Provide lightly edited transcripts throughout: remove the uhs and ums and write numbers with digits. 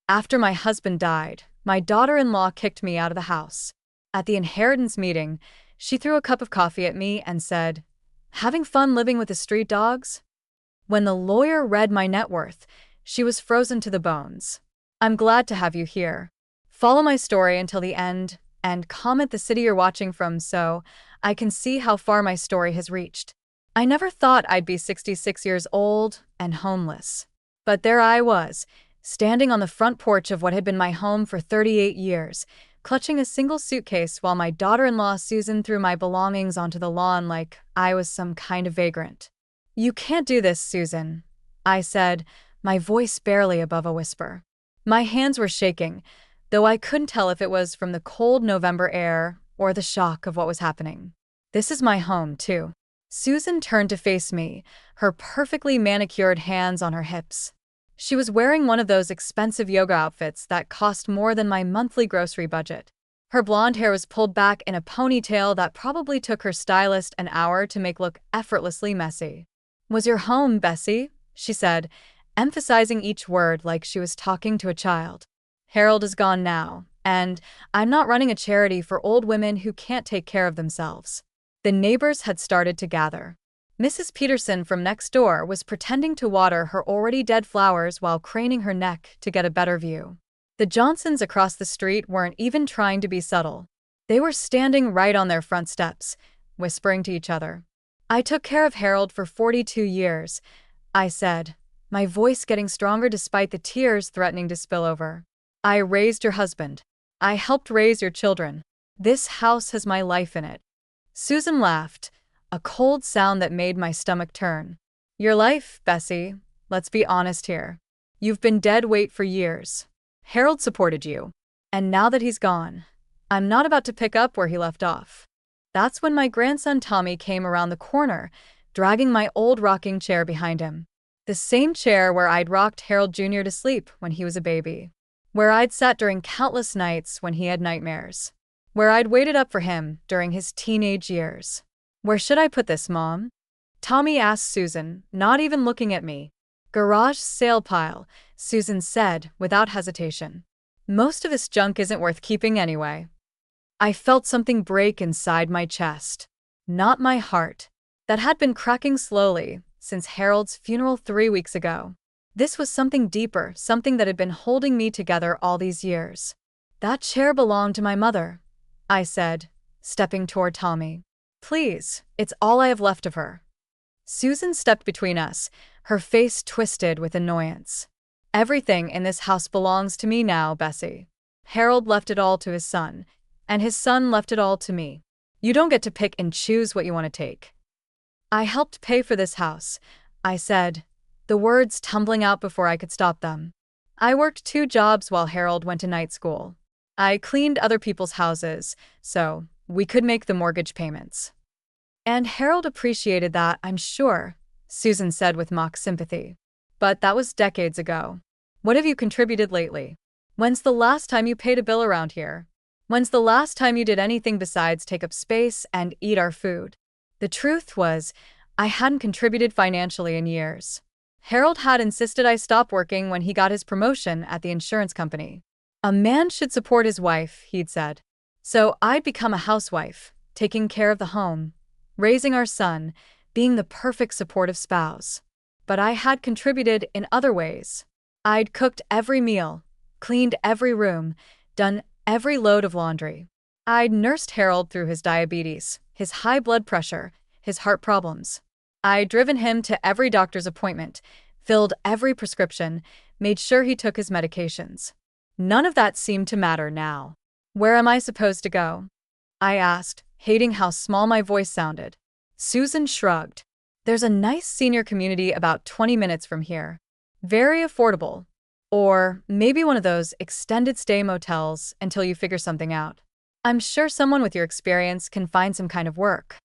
After my husband died, my daughter-in-law kicked me out of the house. At the inheritance meeting, she threw a cup of coffee at me and said, "Having fun living with the street dogs?" When the lawyer read my net worth, she was frozen to the bones. I'm glad to have you here. Follow my story until the end and comment the city you're watching from so I can see how far my story has reached. I never thought I'd be 66 years old and homeless. But there I was, standing on the front porch of what had been my home for 38 years, clutching a single suitcase while my daughter-in-law Susan threw my belongings onto the lawn like I was some kind of vagrant. "You can't do this, Susan," I said, my voice barely above a whisper. My hands were shaking, though I couldn't tell if it was from the cold November air or the shock of what was happening. "This is my home, too." Susan turned to face me, her perfectly manicured hands on her hips. She was wearing one of those expensive yoga outfits that cost more than my monthly grocery budget. Her blonde hair was pulled back in a ponytail that probably took her stylist an hour to make look effortlessly messy. "Was your home, Bessie?" she said, emphasizing each word like she was talking to a child. "Harold is gone now, and I'm not running a charity for old women who can't take care of themselves." The neighbors had started to gather. Mrs. Peterson from next door was pretending to water her already dead flowers while craning her neck to get a better view. The Johnsons across the street weren't even trying to be subtle. They were standing right on their front steps, whispering to each other. "I took care of Harold for 42 years, I said, my voice getting stronger despite the tears threatening to spill over. "I raised your husband. I helped raise your children. This house has my life in it." Susan laughed, a cold sound that made my stomach turn. "Your life, Bessie, let's be honest here. You've been dead weight for years. Harold supported you. And now that he's gone, I'm not about to pick up where he left off." That's when my grandson Tommy came around the corner, dragging my old rocking chair behind him. The same chair where I'd rocked Harold Jr. to sleep when he was a baby. Where I'd sat during countless nights when he had nightmares. Where I'd waited up for him during his teenage years. "Where should I put this, Mom?" Tommy asked Susan, not even looking at me. "Garage sale pile," Susan said without hesitation. "Most of this junk isn't worth keeping anyway." I felt something break inside my chest. Not my heart. That had been cracking slowly since Harold's funeral 3 weeks ago. This was something deeper, something that had been holding me together all these years. "That chair belonged to my mother," I said, stepping toward Tommy. "Please, it's all I have left of her." Susan stepped between us, her face twisted with annoyance. "Everything in this house belongs to me now, Bessie. Harold left it all to his son, and his son left it all to me. You don't get to pick and choose what you want to take." "I helped pay for this house," I said, the words tumbling out before I could stop them. "I worked 2 jobs while Harold went to night school. I cleaned other people's houses, so we could make the mortgage payments." "And Harold appreciated that, I'm sure," Susan said with mock sympathy. "But that was decades ago. What have you contributed lately? When's the last time you paid a bill around here? When's the last time you did anything besides take up space and eat our food?" The truth was, I hadn't contributed financially in years. Harold had insisted I stop working when he got his promotion at the insurance company. A man should support his wife, he'd said. So I'd become a housewife, taking care of the home, raising our son, being the perfect supportive spouse. But I had contributed in other ways. I'd cooked every meal, cleaned every room, done every load of laundry. I'd nursed Harold through his diabetes, his high blood pressure, his heart problems. I'd driven him to every doctor's appointment, filled every prescription, made sure he took his medications. None of that seemed to matter now. "Where am I supposed to go?" I asked, hating how small my voice sounded. Susan shrugged. "There's a nice senior community about 20 minutes from here. Very affordable. Or maybe one of those extended stay motels until you figure something out. I'm sure someone with your experience can find some kind of work."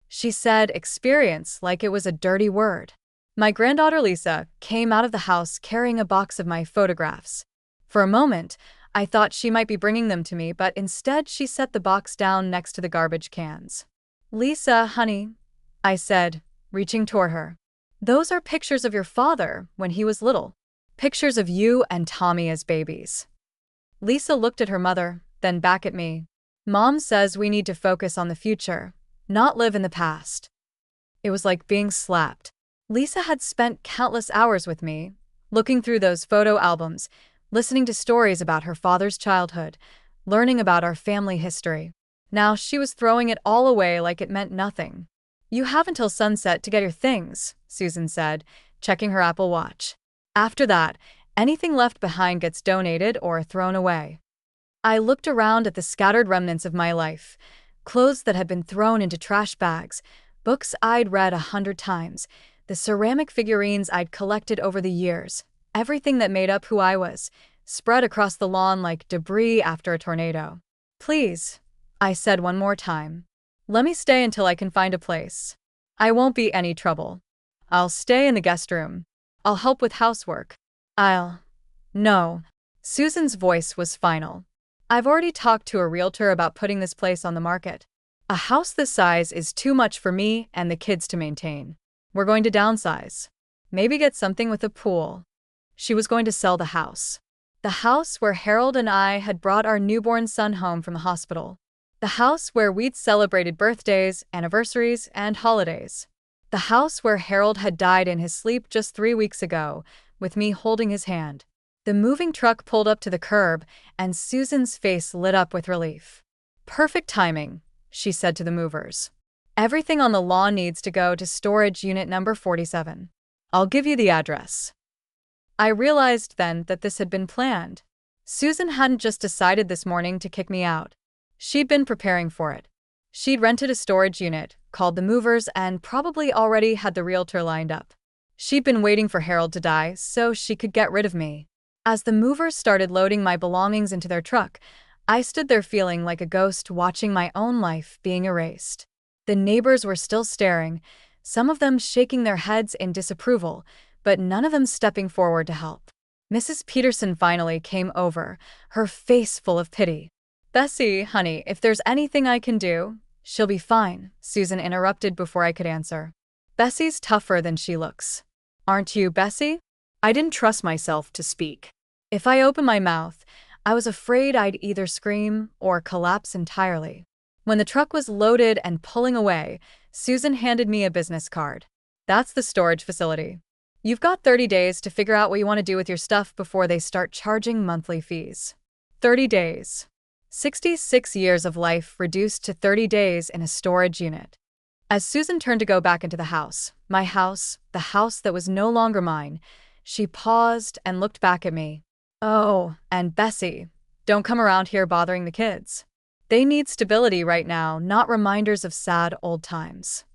She said experience like it was a dirty word. My granddaughter Lisa came out of the house carrying a box of my photographs. For a moment, I thought she might be bringing them to me, but instead she set the box down next to the garbage cans. "Lisa, honey," I said, reaching toward her. "Those are pictures of your father when he was little." Pictures of you and Tommy as babies. Lisa looked at her mother, then back at me. Mom says we need to focus on the future, not live in the past. It was like being slapped. Lisa had spent countless hours with me, looking through those photo albums, listening to stories about her father's childhood, learning about our family history. Now she was throwing it all away like it meant nothing. You have until sunset to get your things, Susan said, checking her Apple Watch. After that, anything left behind gets donated or thrown away. I looked around at the scattered remnants of my life, clothes that had been thrown into trash bags, books I'd read 100 times, the ceramic figurines I'd collected over the years, everything that made up who I was, spread across the lawn like debris after a tornado. Please, I said one more time. Let me stay until I can find a place. I won't be any trouble. I'll stay in the guest room. I'll help with housework. No. Susan's voice was final. I've already talked to a realtor about putting this place on the market. A house this size is too much for me and the kids to maintain. We're going to downsize. Maybe get something with a pool. She was going to sell the house. The house where Harold and I had brought our newborn son home from the hospital. The house where we'd celebrated birthdays, anniversaries, and holidays. The house where Harold had died in his sleep just 3 weeks ago, with me holding his hand. The moving truck pulled up to the curb, and Susan's face lit up with relief. Perfect timing, she said to the movers. Everything on the lawn needs to go to storage unit number 47. I'll give you the address. I realized then that this had been planned. Susan hadn't just decided this morning to kick me out. She'd been preparing for it. She'd rented a storage unit, called the movers, and probably already had the realtor lined up. She'd been waiting for Harold to die so she could get rid of me. As the movers started loading my belongings into their truck, I stood there feeling like a ghost watching my own life being erased. The neighbors were still staring, some of them shaking their heads in disapproval, but none of them stepping forward to help. Mrs. Peterson finally came over, her face full of pity. Bessie, honey, if there's anything I can do, she'll be fine, Susan interrupted before I could answer. Bessie's tougher than she looks. Aren't you, Bessie? I didn't trust myself to speak. If I opened my mouth, I was afraid I'd either scream or collapse entirely. When the truck was loaded and pulling away, Susan handed me a business card. That's the storage facility. You've got 30 days to figure out what you want to do with your stuff before they start charging monthly fees. 30 days. 66 years of life reduced to 30 days in a storage unit. As Susan turned to go back into the house, my house, the house that was no longer mine, she paused and looked back at me. Oh, and Bessie, don't come around here bothering the kids. They need stability right now, not reminders of sad old times.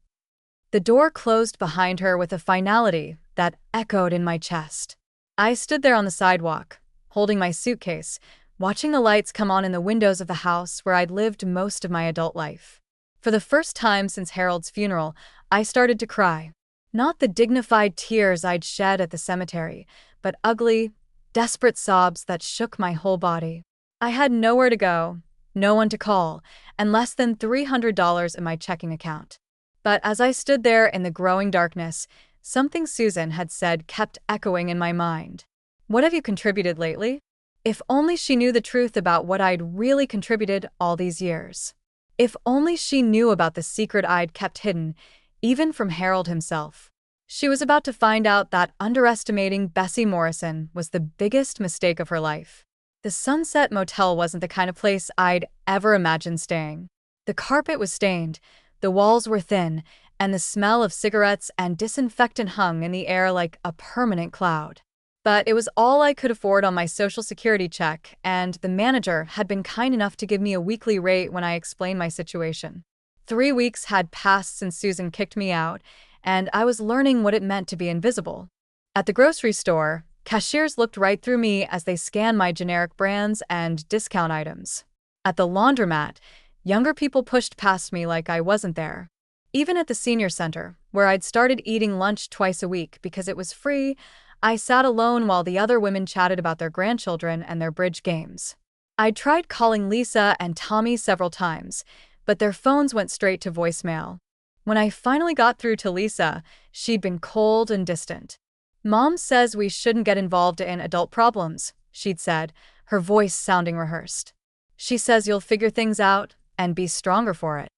The door closed behind her with a finality that echoed in my chest. I stood there on the sidewalk, holding my suitcase, watching the lights come on in the windows of the house where I'd lived most of my adult life. For the first time since Harold's funeral, I started to cry. Not the dignified tears I'd shed at the cemetery, but ugly, desperate sobs that shook my whole body. I had nowhere to go, no one to call, and less than $300 in my checking account. But as I stood there in the growing darkness, something Susan had said kept echoing in my mind. What have you contributed lately? If only she knew the truth about what I'd really contributed all these years. If only she knew about the secret I'd kept hidden, even from Harold himself. She was about to find out that underestimating Bessie Morrison was the biggest mistake of her life. The Sunset Motel wasn't the kind of place I'd ever imagined staying. The carpet was stained, the walls were thin, and the smell of cigarettes and disinfectant hung in the air like a permanent cloud. But it was all I could afford on my Social Security check, and the manager had been kind enough to give me a weekly rate when I explained my situation. 3 weeks had passed since Susan kicked me out, and I was learning what it meant to be invisible. At the grocery store, cashiers looked right through me as they scanned my generic brands and discount items. At the laundromat, younger people pushed past me like I wasn't there. Even at the senior center, where I'd started eating lunch twice a week because it was free, I sat alone while the other women chatted about their grandchildren and their bridge games. I'd tried calling Lisa and Tommy several times, but their phones went straight to voicemail. When I finally got through to Lisa, she'd been cold and distant. Mom says we shouldn't get involved in adult problems, she'd said, her voice sounding rehearsed. She says you'll figure things out and be stronger for it.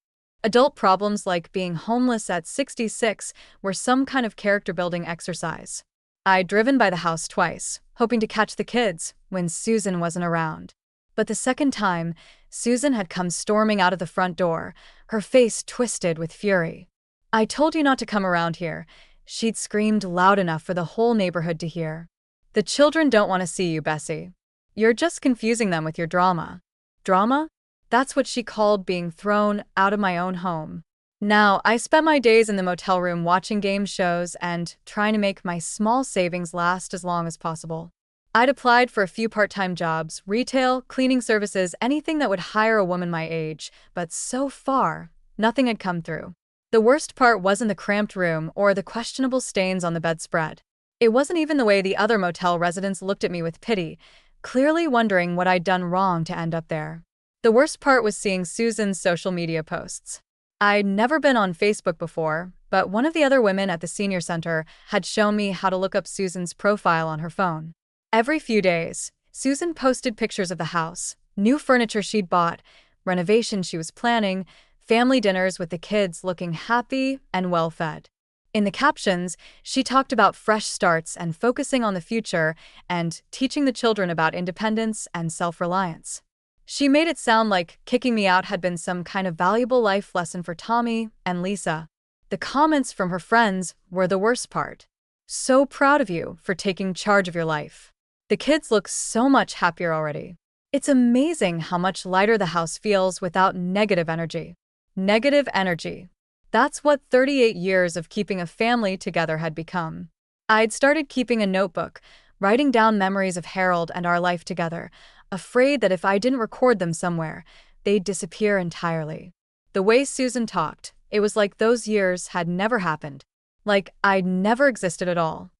Adult problems like being homeless at 66 were some kind of character-building exercise. I'd driven by the house twice, hoping to catch the kids, when Susan wasn't around. But the second time, Susan had come storming out of the front door, her face twisted with fury. "I told you not to come around here," she'd screamed loud enough for the whole neighborhood to hear. "The children don't want to see you, Bessie. You're just confusing them with your drama." Drama? That's what she called being thrown out of my own home. Now, I spent my days in the motel room watching game shows and trying to make my small savings last as long as possible. I'd applied for a few part-time jobs, retail, cleaning services, anything that would hire a woman my age, but so far, nothing had come through. The worst part wasn't the cramped room or the questionable stains on the bedspread. It wasn't even the way the other motel residents looked at me with pity, clearly wondering what I'd done wrong to end up there. The worst part was seeing Susan's social media posts. I'd never been on Facebook before, but one of the other women at the senior center had shown me how to look up Susan's profile on her phone. Every few days, Susan posted pictures of the house, new furniture she'd bought, renovations she was planning, family dinners with the kids looking happy and well-fed. In the captions, she talked about fresh starts and focusing on the future and teaching the children about independence and self-reliance. She made it sound like kicking me out had been some kind of valuable life lesson for Tommy and Lisa. The comments from her friends were the worst part. "So proud of you for taking charge of your life. The kids look so much happier already. It's amazing how much lighter the house feels without negative energy." Negative energy. That's what 38 years of keeping a family together had become. I'd started keeping a notebook, writing down memories of Harold and our life together, afraid that if I didn't record them somewhere, they'd disappear entirely. The way Susan talked, it was like those years had never happened. Like I'd never existed at all.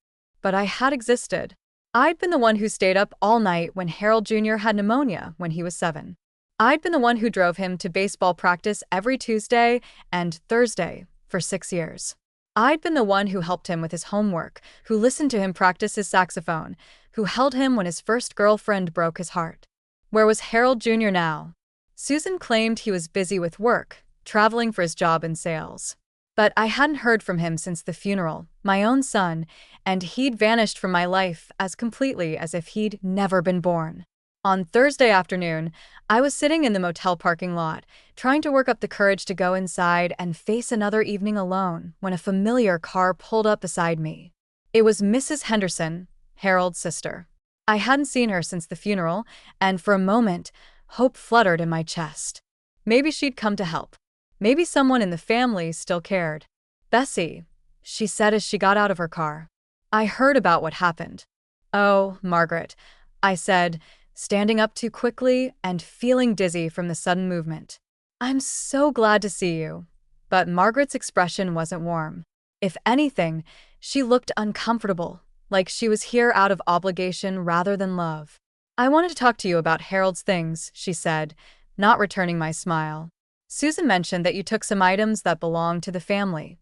But I had existed. I'd been the one who stayed up all night when Harold Jr. had pneumonia when he was 7. I'd been the one who drove him to baseball practice every Tuesday and Thursday for 6 years. I'd been the one who helped him with his homework, who listened to him practice his saxophone, who held him when his first girlfriend broke his heart. Where was Harold Jr. now? Susan claimed he was busy with work, traveling for his job in sales. But I hadn't heard from him since the funeral, my own son, and he'd vanished from my life as completely as if he'd never been born. On Thursday afternoon, I was sitting in the motel parking lot, trying to work up the courage to go inside and face another evening alone, when a familiar car pulled up beside me. It was Mrs. Henderson, Harold's sister. I hadn't seen her since the funeral, and for a moment, hope fluttered in my chest. Maybe she'd come to help. Maybe someone in the family still cared. "Bessie," she said as she got out of her car. "I heard about what happened." "Oh, Margaret," I said, standing up too quickly and feeling dizzy from the sudden movement. "I'm so glad to see you." But Margaret's expression wasn't warm. If anything, she looked uncomfortable, like she was here out of obligation rather than love. "I wanted to talk to you about Harold's things," she said, not returning my smile. "Susan mentioned that you took some items that belonged to the family."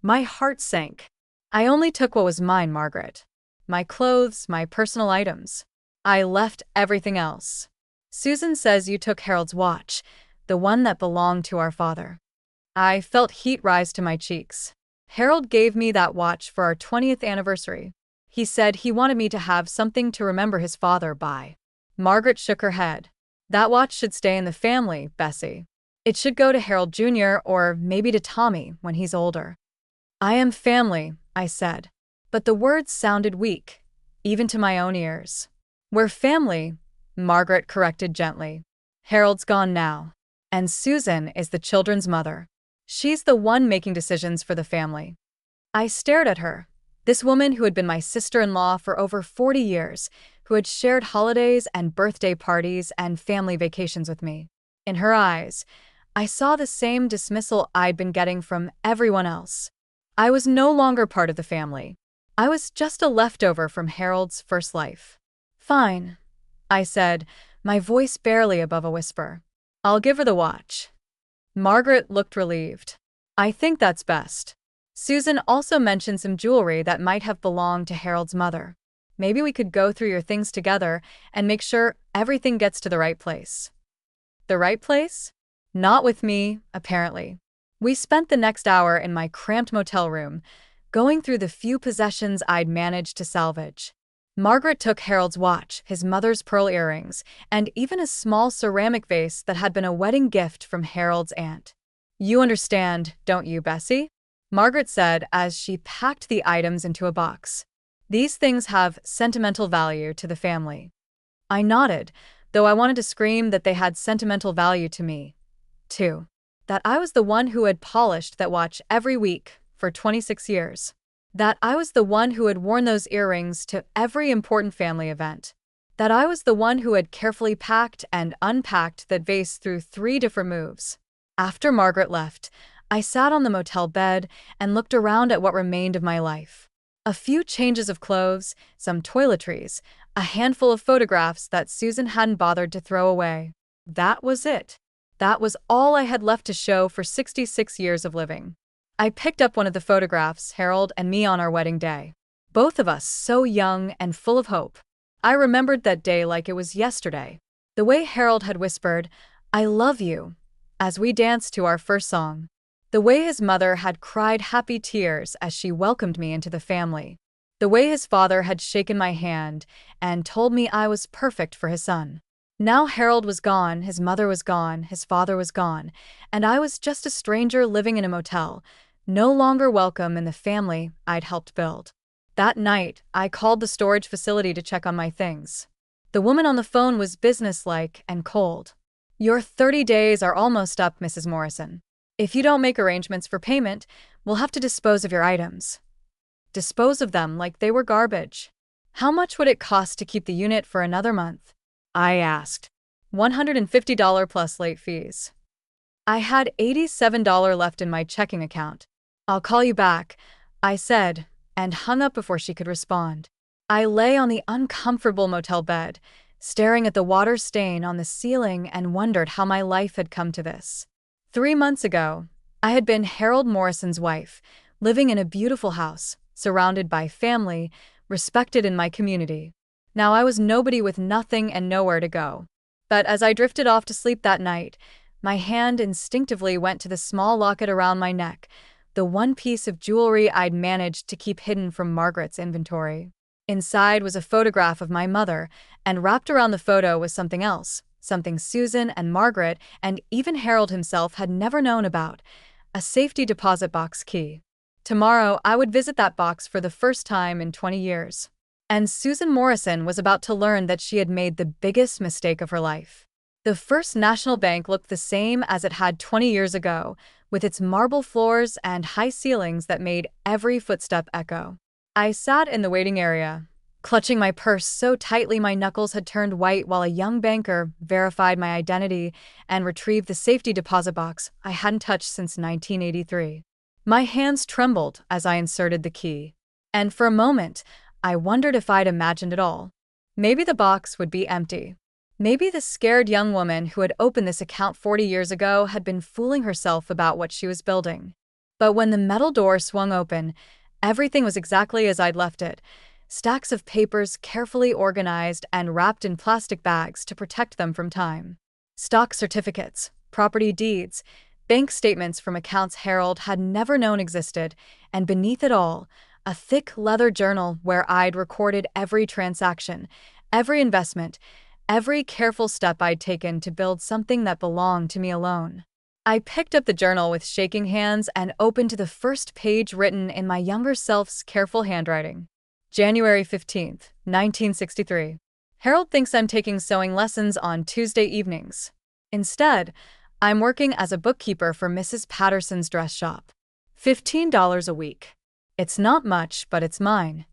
My heart sank. "I only took what was mine, Margaret. My clothes, my personal items. I left everything else. Susan says you took Harold's watch, the one that belonged to our father." I felt heat rise to my cheeks. "Harold gave me that watch for our 20th anniversary. He said he wanted me to have something to remember his father by." Margaret shook her head. "That watch should stay in the family, Bessie. It should go to Harold Jr. or maybe to Tommy when he's older." "I am family," I said. But the words sounded weak, even to my own ears. "We're family," Margaret corrected gently. "Harold's gone now. And Susan is the children's mother. She's the one making decisions for the family." I stared at her, this woman who had been my sister-in-law for over 40 years, who had shared holidays and birthday parties and family vacations with me. In her eyes, I saw the same dismissal I'd been getting from everyone else. I was no longer part of the family. I was just a leftover from Harold's first life. "Fine," I said, my voice barely above a whisper. "I'll give her the watch." Margaret looked relieved. "I think that's best." Susan also mentioned some jewelry that might have belonged to Harold's mother. Maybe we could go through your things together and make sure everything gets to the right place. The right place? Not with me, apparently. We spent the next hour in my cramped motel room, going through the few possessions I'd managed to salvage. Margaret took Harold's watch, his mother's pearl earrings, and even a small ceramic vase that had been a wedding gift from Harold's aunt. You understand, don't you, Bessie? Margaret said as she packed the items into a box. These things have sentimental value to the family. I nodded, though I wanted to scream that they had sentimental value to me, too. That I was the one who had polished that watch every week for 26 years. That I was the one who had worn those earrings to every important family event. That I was the one who had carefully packed and unpacked that vase through 3 different moves. After Margaret left, I sat on the motel bed and looked around at what remained of my life. A few changes of clothes, some toiletries, a handful of photographs that Susan hadn't bothered to throw away. That was it. That was all I had left to show for 66 years of living. I picked up one of the photographs, Harold and me on our wedding day. Both of us so young and full of hope. I remembered that day like it was yesterday. The way Harold had whispered, "I love you," as we danced to our first song. The way his mother had cried happy tears as she welcomed me into the family. The way his father had shaken my hand and told me I was perfect for his son. Now Harold was gone, his mother was gone, his father was gone, and I was just a stranger living in a motel, no longer welcome in the family I'd helped build. That night, I called the storage facility to check on my things. The woman on the phone was businesslike and cold. "Your 30 days are almost up, Mrs. Morrison. If you don't make arrangements for payment, we'll have to dispose of your items." Dispose of them like they were garbage. How much would it cost to keep the unit for another month? I asked. $150 plus late fees. I had $87 left in my checking account. "I'll call you back," I said, and hung up before she could respond. I lay on the uncomfortable motel bed, staring at the water stain on the ceiling and wondered how my life had come to this. 3 months ago, I had been Harold Morrison's wife, living in a beautiful house, surrounded by family, respected in my community. Now I was nobody with nothing and nowhere to go. But as I drifted off to sleep that night, my hand instinctively went to the small locket around my neck, the one piece of jewelry I'd managed to keep hidden from Margaret's inventory. Inside was a photograph of my mother, and wrapped around the photo was something else, something Susan and Margaret and even Harold himself had never known about, a safety deposit box key. Tomorrow, I would visit that box for the first time in 20 years. And Susan Morrison was about to learn that she had made the biggest mistake of her life. The First National Bank looked the same as it had 20 years ago, with its marble floors and high ceilings that made every footstep echo. I sat in the waiting area, clutching my purse so tightly my knuckles had turned white while a young banker verified my identity and retrieved the safety deposit box I hadn't touched since 1983. My hands trembled as I inserted the key. And for a moment, I wondered if I'd imagined it all. Maybe the box would be empty. Maybe the scared young woman who had opened this account 40 years ago had been fooling herself about what she was building. But when the metal door swung open, everything was exactly as I'd left it. Stacks of papers carefully organized and wrapped in plastic bags to protect them from time. Stock certificates, property deeds, bank statements from accounts Harold had never known existed, and beneath it all, a thick leather journal where I'd recorded every transaction, every investment, every careful step I'd taken to build something that belonged to me alone. I picked up the journal with shaking hands and opened to the first page written in my younger self's careful handwriting. January 15th, 1963. Harold thinks I'm taking sewing lessons on Tuesday evenings. Instead, I'm working as a bookkeeper for Mrs. Patterson's dress shop. $15 a week. It's not much, but it's mine.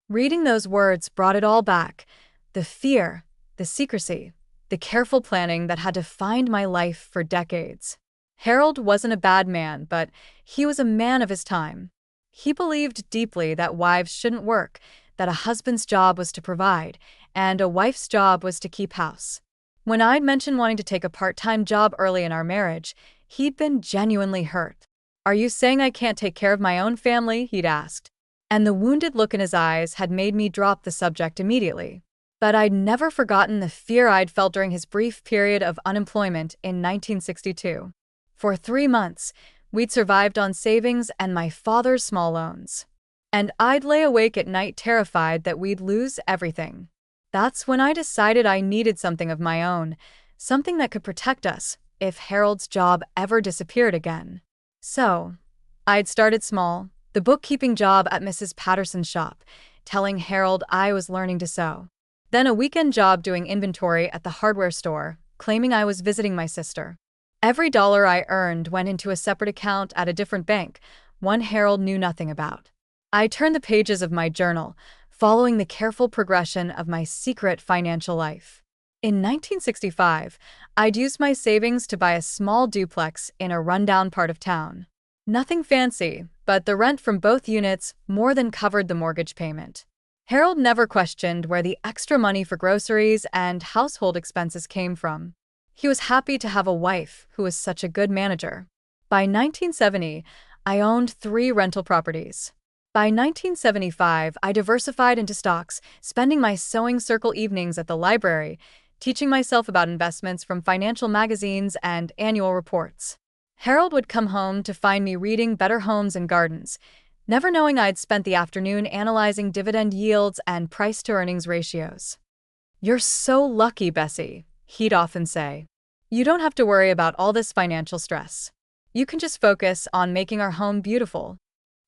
Reading those words brought it all back. The fear, the secrecy, the careful planning that had defined my life for decades. Harold wasn't a bad man, but he was a man of his time. He believed deeply that wives shouldn't work, that a husband's job was to provide, and a wife's job was to keep house. When I'd mentioned wanting to take a part-time job early in our marriage, he'd been genuinely hurt. Are you saying I can't take care of my own family? He'd asked. And the wounded look in his eyes had made me drop the subject immediately. But I'd never forgotten the fear I'd felt during his brief period of unemployment in 1962. For 3 months, we'd survived on savings and my father's small loans. And I'd lay awake at night terrified that we'd lose everything. That's when I decided I needed something of my own, something that could protect us if Harold's job ever disappeared again. So, I'd started small, the bookkeeping job at Mrs. Patterson's shop, telling Harold I was learning to sew. Then a weekend job doing inventory at the hardware store, claiming I was visiting my sister. Every dollar I earned went into a separate account at a different bank, one Harold knew nothing about. I turned the pages of my journal, following the careful progression of my secret financial life. In 1965, I'd used my savings to buy a small duplex in a rundown part of town. Nothing fancy, but the rent from both units more than covered the mortgage payment. Harold never questioned where the extra money for groceries and household expenses came from. He was happy to have a wife who was such a good manager. By 1970, I owned 3 rental properties. By 1975, I diversified into stocks, spending my sewing circle evenings at the library, teaching myself about investments from financial magazines and annual reports. Harold would come home to find me reading Better Homes and Gardens, never knowing I'd spent the afternoon analyzing dividend yields and price-to-earnings ratios. "You're so lucky, Bessie," he'd often say. "You don't have to worry about all this financial stress. You can just focus on making our home beautiful."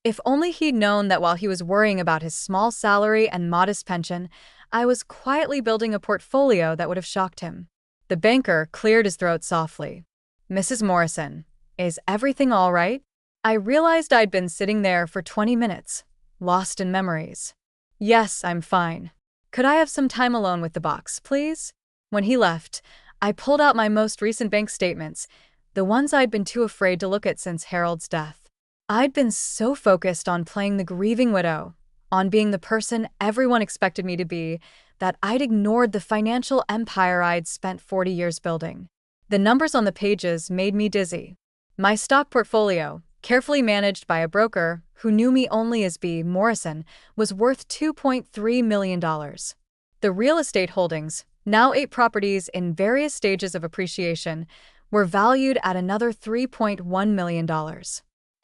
If only he'd known that while he was worrying about his small salary and modest pension, I was quietly building a portfolio that would have shocked him. The banker cleared his throat softly. "Mrs. Morrison, is everything all right?" I realized I'd been sitting there for 20 minutes, lost in memories. "Yes, I'm fine. Could I have some time alone with the box, please?" When he left, I pulled out my most recent bank statements, the ones I'd been too afraid to look at since Harold's death. I'd been so focused on playing the grieving widow, on being the person everyone expected me to be, that I'd ignored the financial empire I'd spent 40 years building. The numbers on the pages made me dizzy. My stock portfolio, carefully managed by a broker who knew me only as B. Morrison, was worth $2.3 million. The real estate holdings, now 8 properties in various stages of appreciation, were valued at another $3.1 million.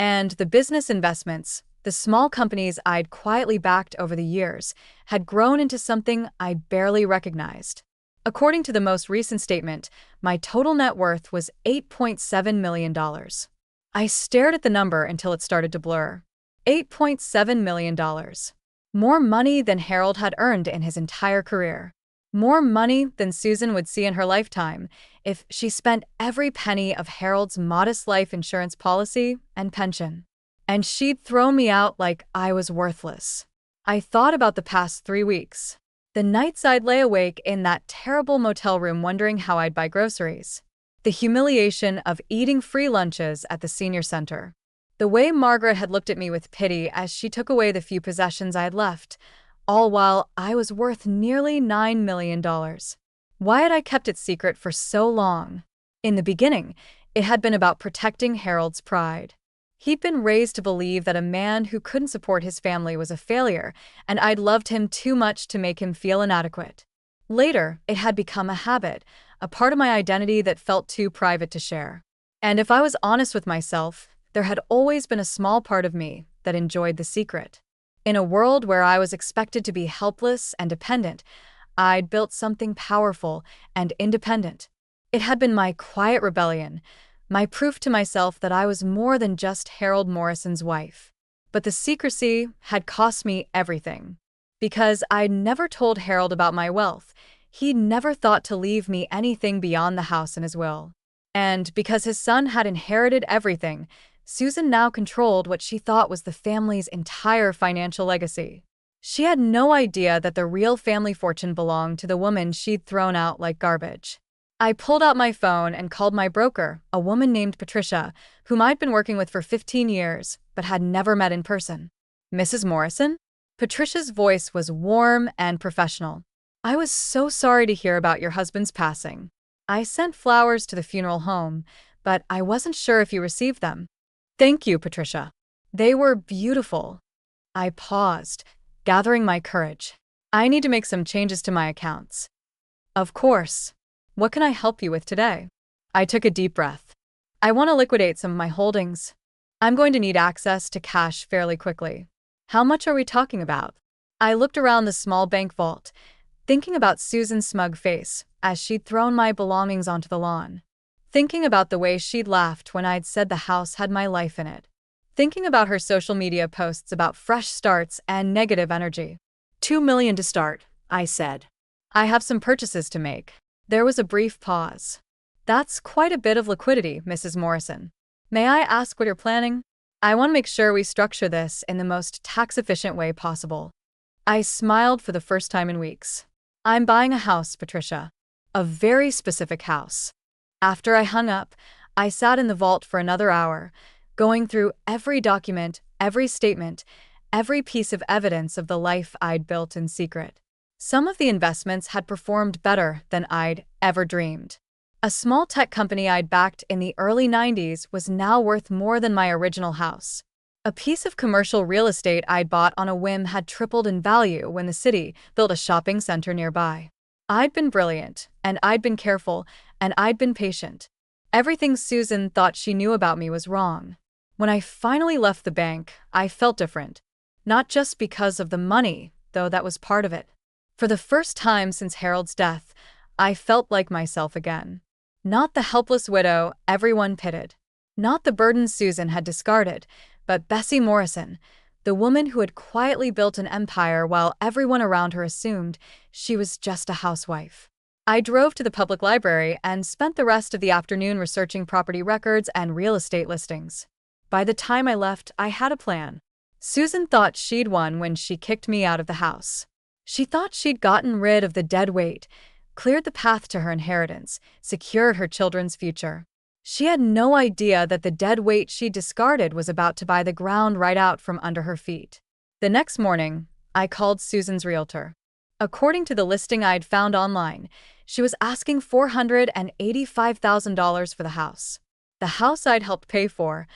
And the business investments, the small companies I'd quietly backed over the years, had grown into something I barely recognized. According to the most recent statement, my total net worth was $8.7 million. I stared at the number until it started to blur. $8.7 million. More money than Harold had earned in his entire career. More money than Susan would see in her lifetime if she spent every penny of Harold's modest life insurance policy and pension. And she'd throw me out like I was worthless. I thought about the past 3 weeks. The nights I'd lay awake in that terrible motel room wondering how I'd buy groceries. The humiliation of eating free lunches at the senior center. The way Margaret had looked at me with pity as she took away the few possessions I had left, all while I was worth nearly $9 million. Why had I kept it secret for so long? In the beginning, it had been about protecting Harold's pride. He'd been raised to believe that a man who couldn't support his family was a failure, and I'd loved him too much to make him feel inadequate. Later, it had become a habit, a part of my identity that felt too private to share. And if I was honest with myself, there had always been a small part of me that enjoyed the secret. In a world where I was expected to be helpless and dependent, I'd built something powerful and independent. It had been my quiet rebellion, my proof to myself that I was more than just Harold Morrison's wife. But the secrecy had cost me everything. Because I'd never told Harold about my wealth, he'd never thought to leave me anything beyond the house in his will. And because his son had inherited everything, Susan now controlled what she thought was the family's entire financial legacy. She had no idea that the real family fortune belonged to the woman she'd thrown out like garbage. I pulled out my phone and called my broker, a woman named Patricia, whom I'd been working with for 15 years, but had never met in person. "Mrs. Morrison?" Patricia's voice was warm and professional. "I was so sorry to hear about your husband's passing. I sent flowers to the funeral home, but I wasn't sure if you received them." Thank you, Patricia. They were beautiful. I paused, gathering my courage. I need to make some changes to my accounts. Of course. What can I help you with today? I took a deep breath. I want to liquidate some of my holdings. I'm going to need access to cash fairly quickly. How much are we talking about? I looked around the small bank vault, thinking about Susan's smug face as she'd thrown my belongings onto the lawn. Thinking about the way she'd laughed when I'd said the house had my life in it. Thinking about her social media posts about fresh starts and negative energy. $2 million to start, I said. I have some purchases to make. There was a brief pause. That's quite a bit of liquidity, Mrs. Morrison. May I ask what you're planning? I want to make sure we structure this in the most tax-efficient way possible. I smiled for the first time in weeks. I'm buying a house, Patricia. A very specific house. After I hung up, I sat in the vault for another hour, going through every document, every statement, every piece of evidence of the life I'd built in secret. Some of the investments had performed better than I'd ever dreamed. A small tech company I'd backed in the early 90s was now worth more than my original house. A piece of commercial real estate I'd bought on a whim had tripled in value when the city built a shopping center nearby. I'd been brilliant, and I'd been careful, and I'd been patient. Everything Susan thought she knew about me was wrong. When I finally left the bank, I felt different. Not just because of the money, though that was part of it. For the first time since Harold's death, I felt like myself again. Not the helpless widow everyone pitied. Not the burden Susan had discarded, but Bessie Morrison, the woman who had quietly built an empire while everyone around her assumed she was just a housewife. I drove to the public library and spent the rest of the afternoon researching property records and real estate listings. By the time I left, I had a plan. Susan thought she'd won when she kicked me out of the house. She thought she'd gotten rid of the dead weight, cleared the path to her inheritance, secured her children's future. She had no idea that the dead weight she discarded was about to buy the ground right out from under her feet. The next morning, I called Susan's realtor. According to the listing I'd found online, she was asking $485,000 for the house. The house I'd helped pay for,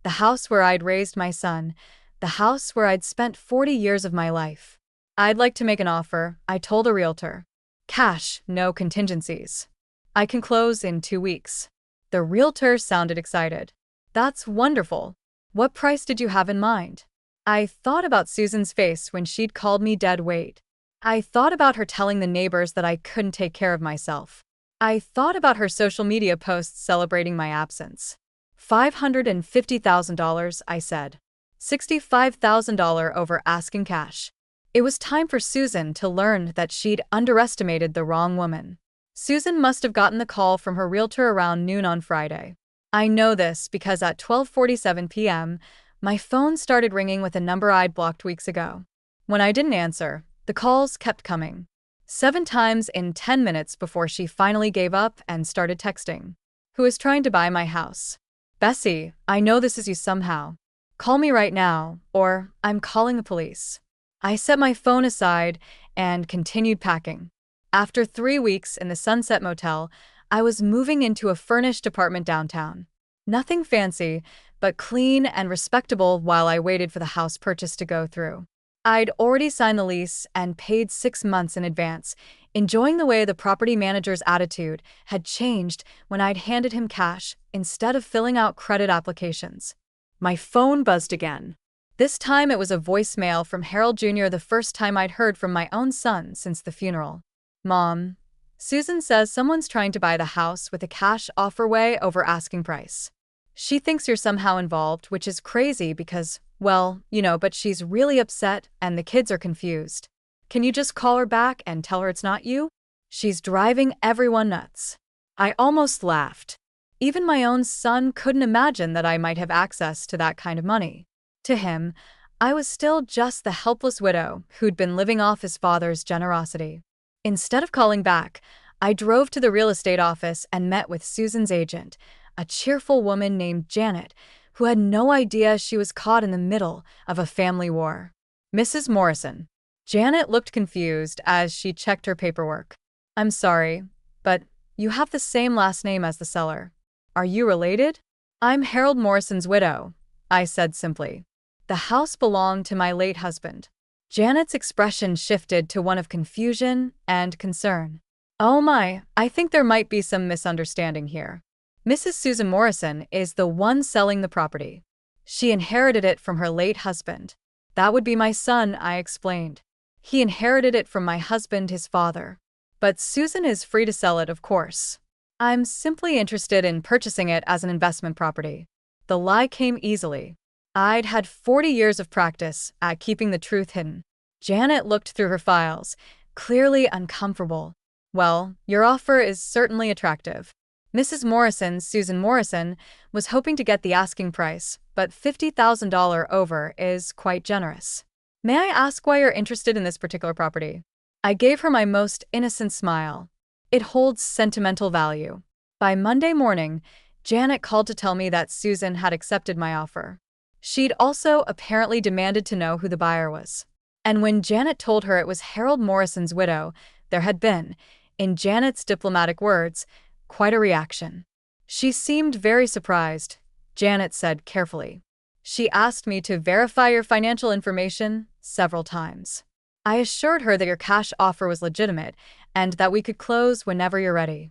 the house where I'd raised my son, the house where I'd spent 40 years of my life. I'd like to make an offer, I told the realtor. Cash, no contingencies. I can close in 2 weeks. The realtor sounded excited. That's wonderful. What price did you have in mind? I thought about Susan's face when she'd called me dead weight. I thought about her telling the neighbors that I couldn't take care of myself. I thought about her social media posts celebrating my absence. $550,000, I said. $65,000 over asking cash. It was time for Susan to learn that she'd underestimated the wrong woman. Susan must have gotten the call from her realtor around noon on Friday. I know this because at 12:47 p.m., my phone started ringing with a number I'd blocked weeks ago. When I didn't answer, the calls kept coming. 7 times in 10 minutes before she finally gave up and started texting. Who is trying to buy my house? Bessie, I know this is you somehow. Call me right now, or I'm calling the police. I set my phone aside and continued packing. After 3 weeks in the Sunset Motel, I was moving into a furnished apartment downtown. Nothing fancy, but clean and respectable while I waited for the house purchase to go through. I'd already signed the lease and paid 6 months in advance, enjoying the way the property manager's attitude had changed when I'd handed him cash instead of filling out credit applications. My phone buzzed again. This time it was a voicemail from Harold Jr., the first time I'd heard from my own son since the funeral. Mom, Susan says someone's trying to buy the house with a cash offer way over asking price. She thinks you're somehow involved, which is crazy because, well, but she's really upset and the kids are confused. Can you just call her back and tell her it's not you? She's driving everyone nuts. I almost laughed. Even my own son couldn't imagine that I might have access to that kind of money. To him, I was still just the helpless widow who'd been living off his father's generosity. Instead of calling back, I drove to the real estate office and met with Susan's agent, a cheerful woman named Janet, who had no idea she was caught in the middle of a family war. Mrs. Morrison. Janet looked confused as she checked her paperwork. I'm sorry, but you have the same last name as the seller. Are you related? I'm Harold Morrison's widow, I said simply. The house belonged to my late husband. Janet's expression shifted to one of confusion and concern. Oh my, I think there might be some misunderstanding here. Mrs. Susan Morrison is the one selling the property. She inherited it from her late husband. That would be my son, I explained. He inherited it from my husband, his father. But Susan is free to sell it, of course. I'm simply interested in purchasing it as an investment property. The lie came easily. I'd had 40 years of practice at keeping the truth hidden. Janet looked through her files, clearly uncomfortable. Well, your offer is certainly attractive. Mrs. Morrison, Susan Morrison, was hoping to get the asking price, but $50,000 over is quite generous. May I ask why you're interested in this particular property? I gave her my most innocent smile. It holds sentimental value. By Monday morning, Janet called to tell me that Susan had accepted my offer. She'd also apparently demanded to know who the buyer was. And when Janet told her it was Harold Morrison's widow, there had been, in Janet's diplomatic words, quite a reaction. She seemed very surprised, Janet said carefully. She asked me to verify your financial information several times. I assured her that your cash offer was legitimate and that we could close whenever you're ready.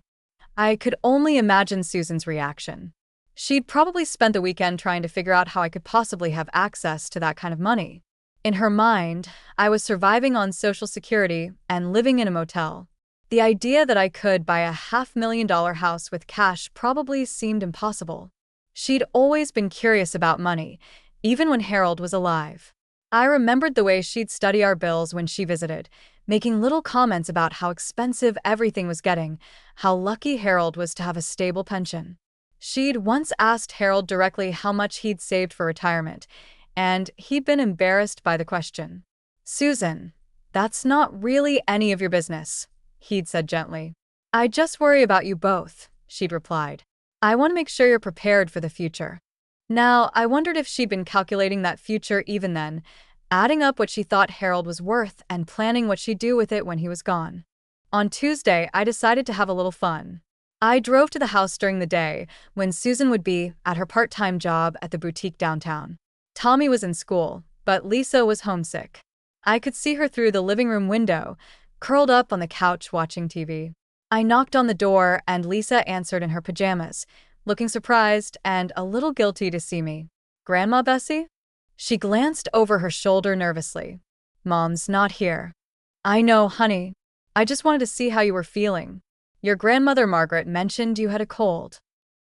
I could only imagine Susan's reaction. She'd probably spent the weekend trying to figure out how I could possibly have access to that kind of money. In her mind, I was surviving on Social Security and living in a motel. The idea that I could buy a $500,000 house with cash probably seemed impossible. She'd always been curious about money, even when Harold was alive. I remembered the way she'd study our bills when she visited, making little comments about how expensive everything was getting, how lucky Harold was to have a stable pension. She'd once asked Harold directly how much he'd saved for retirement, and he'd been embarrassed by the question. Susan, that's not really any of your business, he'd said gently. I just worry about you both, she'd replied. I want to make sure you're prepared for the future. Now, I wondered if she'd been calculating that future even then, adding up what she thought Harold was worth and planning what she'd do with it when he was gone. On Tuesday, I decided to have a little fun. I drove to the house during the day, when Susan would be at her part-time job at the boutique downtown. Tommy was in school, but Lisa was homesick. I could see her through the living room window, curled up on the couch watching TV. I knocked on the door and Lisa answered in her pajamas, looking surprised and a little guilty to see me. Grandma Bessie? She glanced over her shoulder nervously. Mom's not here. I know, honey. I just wanted to see how you were feeling. Your grandmother Margaret mentioned you had a cold.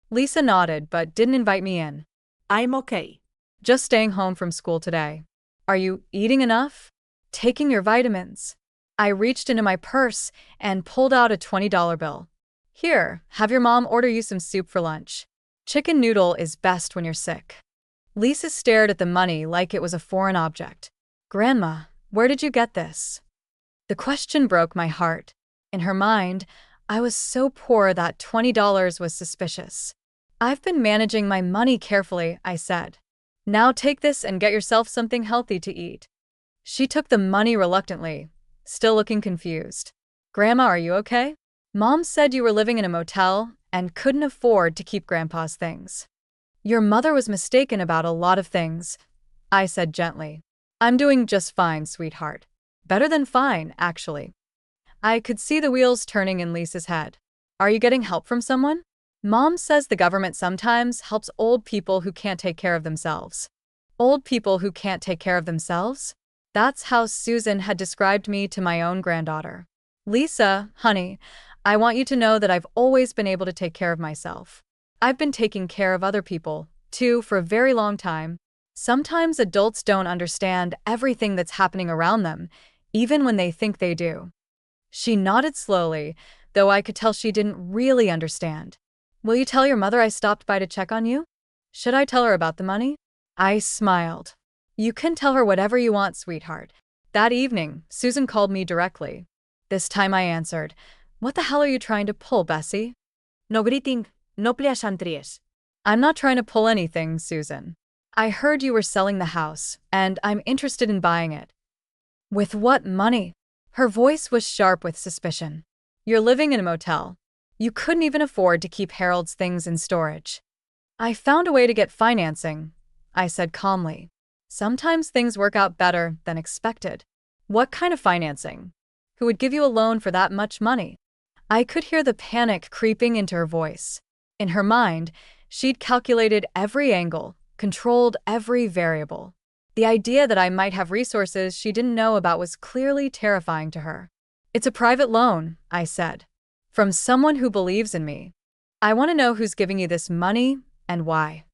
Lisa nodded but didn't invite me in. I'm okay. Just staying home from school today. Are you eating enough? Taking your vitamins? I reached into my purse and pulled out a $20 bill. Here, have your mom order you some soup for lunch. Chicken noodle is best when you're sick. Lisa stared at the money like it was a foreign object. Grandma, where did you get this? The question broke my heart. In her mind, I was so poor that $20 was suspicious. I've been managing my money carefully, I said. Now take this and get yourself something healthy to eat. She took the money reluctantly, still looking confused. Grandma, are you okay? Mom said you were living in a motel and couldn't afford to keep Grandpa's things. Your mother was mistaken about a lot of things, I said gently. I'm doing just fine, sweetheart. Better than fine, actually. I could see the wheels turning in Lisa's head. Are you getting help from someone? Mom says the government sometimes helps old people who can't take care of themselves. Old people who can't take care of themselves? That's how Susan had described me to my own granddaughter. Lisa, honey, I want you to know that I've always been able to take care of myself. I've been taking care of other people, too, for a very long time. Sometimes adults don't understand everything that's happening around them, even when they think they do. She nodded slowly, though I could tell she didn't really understand. Will you tell your mother I stopped by to check on you? Should I tell her about the money? I smiled. You can tell her whatever you want, sweetheart. That evening, Susan called me directly. This time I answered, What the hell are you trying to pull, Bessie? No griting, no pleasantries. I'm not trying to pull anything, Susan. I heard you were selling the house, and I'm interested in buying it. With what money? Her voice was sharp with suspicion. You're living in a motel. You couldn't even afford to keep Harold's things in storage. I found a way to get financing, I said calmly. Sometimes things work out better than expected. What kind of financing? Who would give you a loan for that much money? I could hear the panic creeping into her voice. In her mind, she'd calculated every angle, controlled every variable. The idea that I might have resources she didn't know about was clearly terrifying to her. It's a private loan, I said. From someone who believes in me. I want to know who's giving you this money and why.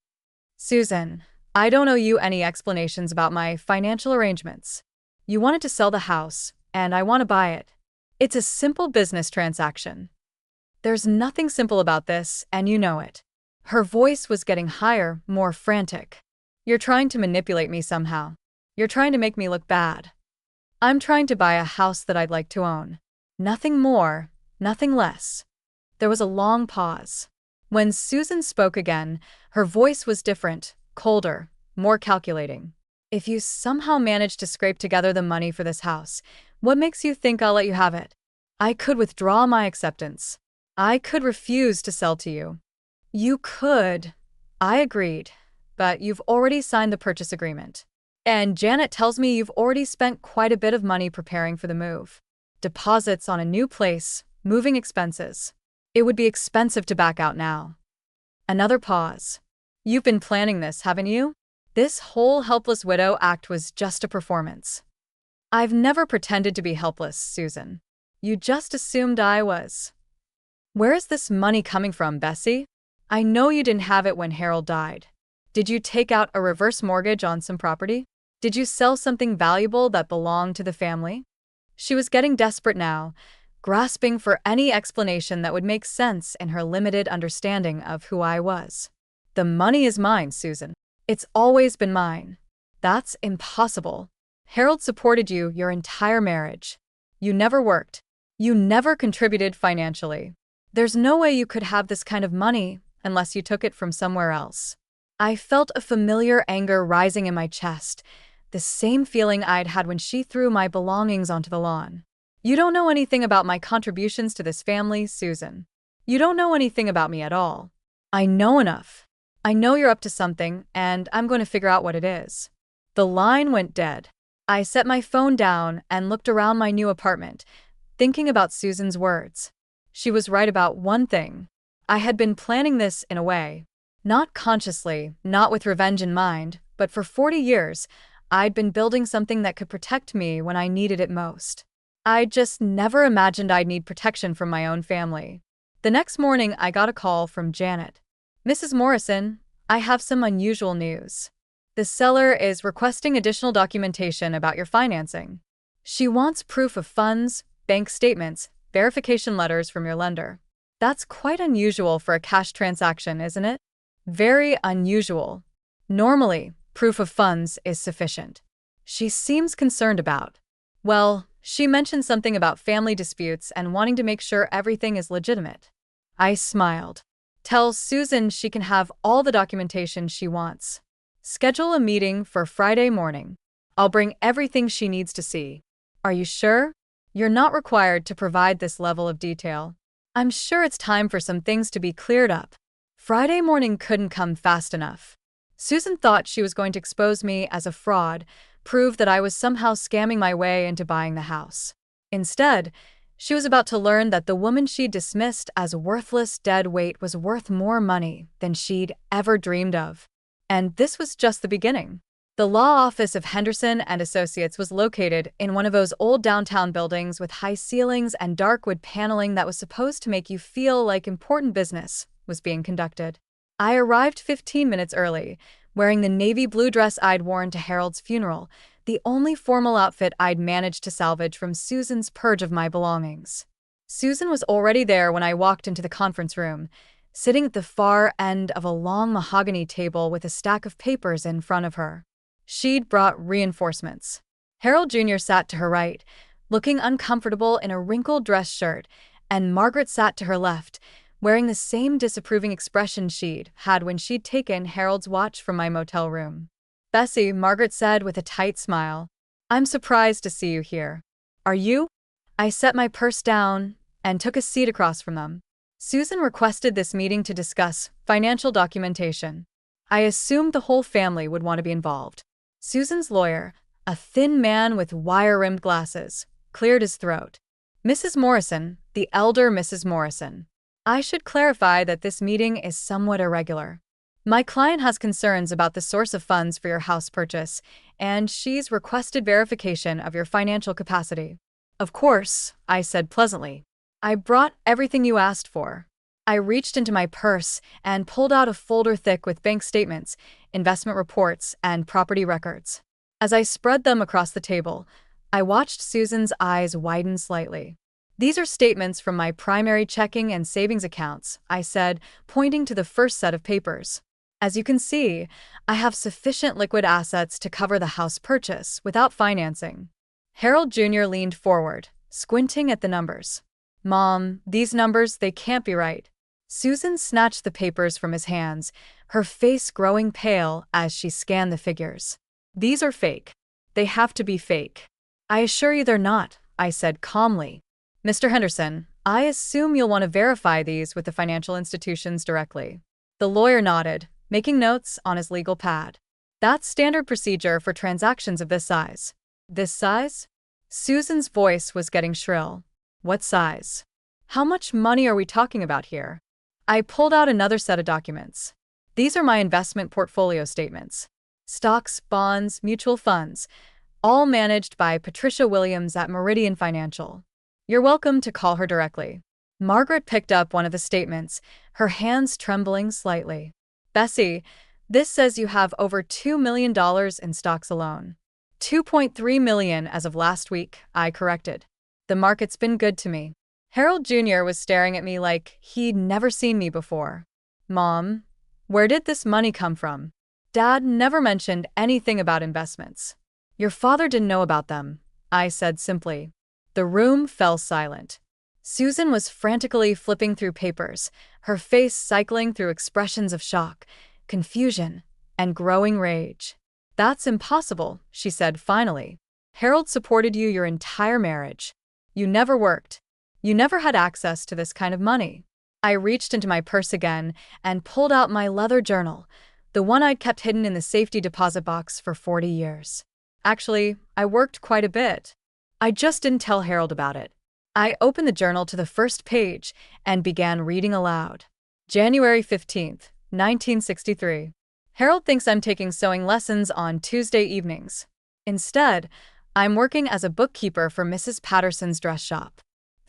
Susan, I don't owe you any explanations about my financial arrangements. You wanted to sell the house, and I want to buy it. It's a simple business transaction. There's nothing simple about this, and you know it. Her voice was getting higher, more frantic. You're trying to manipulate me somehow. You're trying to make me look bad. I'm trying to buy a house that I'd like to own. Nothing more, nothing less. There was a long pause. When Susan spoke again, her voice was different, colder, more calculating. If you somehow manage to scrape together the money for this house, what makes you think I'll let you have it? I could withdraw my acceptance. I could refuse to sell to you. You could. I agreed, but you've already signed the purchase agreement. And Janet tells me you've already spent quite a bit of money preparing for the move. Deposits on a new place, moving expenses. It would be expensive to back out now. Another pause. You've been planning this, haven't you? This whole helpless widow act was just a performance. I've never pretended to be helpless, Susan. You just assumed I was. Where is this money coming from, Bessie? I know you didn't have it when Harold died. Did you take out a reverse mortgage on some property? Did you sell something valuable that belonged to the family? She was getting desperate now, grasping for any explanation that would make sense in her limited understanding of who I was. The money is mine, Susan. It's always been mine. That's impossible. Harold supported you your entire marriage. You never worked. You never contributed financially. There's no way you could have this kind of money unless you took it from somewhere else. I felt a familiar anger rising in my chest, the same feeling I'd had when she threw my belongings onto the lawn. You don't know anything about my contributions to this family, Susan. You don't know anything about me at all. I know enough. I know you're up to something, and I'm going to figure out what it is. The line went dead. I set my phone down and looked around my new apartment, thinking about Susan's words. She was right about one thing. I had been planning this in a way. Not consciously, not with revenge in mind, but for 40 years, I'd been building something that could protect me when I needed it most. I just never imagined I'd need protection from my own family. The next morning, I got a call from Janet. Mrs. Morrison, I have some unusual news. The seller is requesting additional documentation about your financing. She wants proof of funds, bank statements, verification letters from your lender. That's quite unusual for a cash transaction, isn't it? Very unusual. Normally, proof of funds is sufficient. She seems concerned about. Well, she mentioned something about family disputes and wanting to make sure everything is legitimate. I smiled. Tell Susan she can have all the documentation she wants. Schedule a meeting for Friday morning. I'll bring everything she needs to see. Are you sure? You're not required to provide this level of detail. I'm sure it's time for some things to be cleared up. Friday morning couldn't come fast enough. Susan thought she was going to expose me as a fraud, prove that I was somehow scamming my way into buying the house. Instead, she was about to learn that the woman she'd dismissed as a worthless dead weight was worth more money than she'd ever dreamed of. And this was just the beginning. The law office of Henderson and Associates was located in one of those old downtown buildings with high ceilings and dark wood paneling that was supposed to make you feel like important business was being conducted. I arrived 15 minutes early, wearing the navy blue dress I'd worn to Harold's funeral, the only formal outfit I'd managed to salvage from Susan's purge of my belongings. Susan was already there when I walked into the conference room, sitting at the far end of a long mahogany table with a stack of papers in front of her. She'd brought reinforcements. Harold Jr. sat to her right, looking uncomfortable in a wrinkled dress shirt, and Margaret sat to her left, wearing the same disapproving expression she'd had when she'd taken Harold's watch from my motel room. Bessie, Margaret said with a tight smile, I'm surprised to see you here. Are you? I set my purse down and took a seat across from them. Susan requested this meeting to discuss financial documentation. I assumed the whole family would want to be involved. Susan's lawyer, a thin man with wire-rimmed glasses, cleared his throat. Mrs. Morrison, the elder Mrs. Morrison. I should clarify that this meeting is somewhat irregular. My client has concerns about the source of funds for your house purchase, and she's requested verification of your financial capacity. Of course, I said pleasantly. I brought everything you asked for. I reached into my purse and pulled out a folder thick with bank statements, investment reports, and property records. As I spread them across the table, I watched Susan's eyes widen slightly. These are statements from my primary checking and savings accounts, I said, pointing to the first set of papers. As you can see, I have sufficient liquid assets to cover the house purchase without financing. Harold Jr. leaned forward, squinting at the numbers. Mom, these numbers, they can't be right. Susan snatched the papers from his hands, her face growing pale as she scanned the figures. These are fake. They have to be fake. I assure you they're not, I said calmly. Mr. Henderson, I assume you'll want to verify these with the financial institutions directly. The lawyer nodded, making notes on his legal pad. That's standard procedure for transactions of this size. This size? Susan's voice was getting shrill. What size? How much money are we talking about here? I pulled out another set of documents. These are my investment portfolio statements. Stocks, bonds, mutual funds, all managed by Patricia Williams at Meridian Financial. You're welcome to call her directly. Margaret picked up one of the statements, her hands trembling slightly. Bessie, this says you have over $2 million in stocks alone. $2.3 million as of last week, I corrected. The market's been good to me. Harold Jr. was staring at me like he'd never seen me before. Mom, where did this money come from? Dad never mentioned anything about investments. Your father didn't know about them, I said simply. The room fell silent. Susan was frantically flipping through papers, her face cycling through expressions of shock, confusion, and growing rage. That's impossible, she said finally. Harold supported you your entire marriage. You never worked. You never had access to this kind of money. I reached into my purse again and pulled out my leather journal, the one I'd kept hidden in the safety deposit box for 40 years. Actually, I worked quite a bit. I just didn't tell Harold about it. I opened the journal to the first page and began reading aloud. January 15th, 1963. Harold thinks I'm taking sewing lessons on Tuesday evenings. Instead, I'm working as a bookkeeper for Mrs. Patterson's dress shop.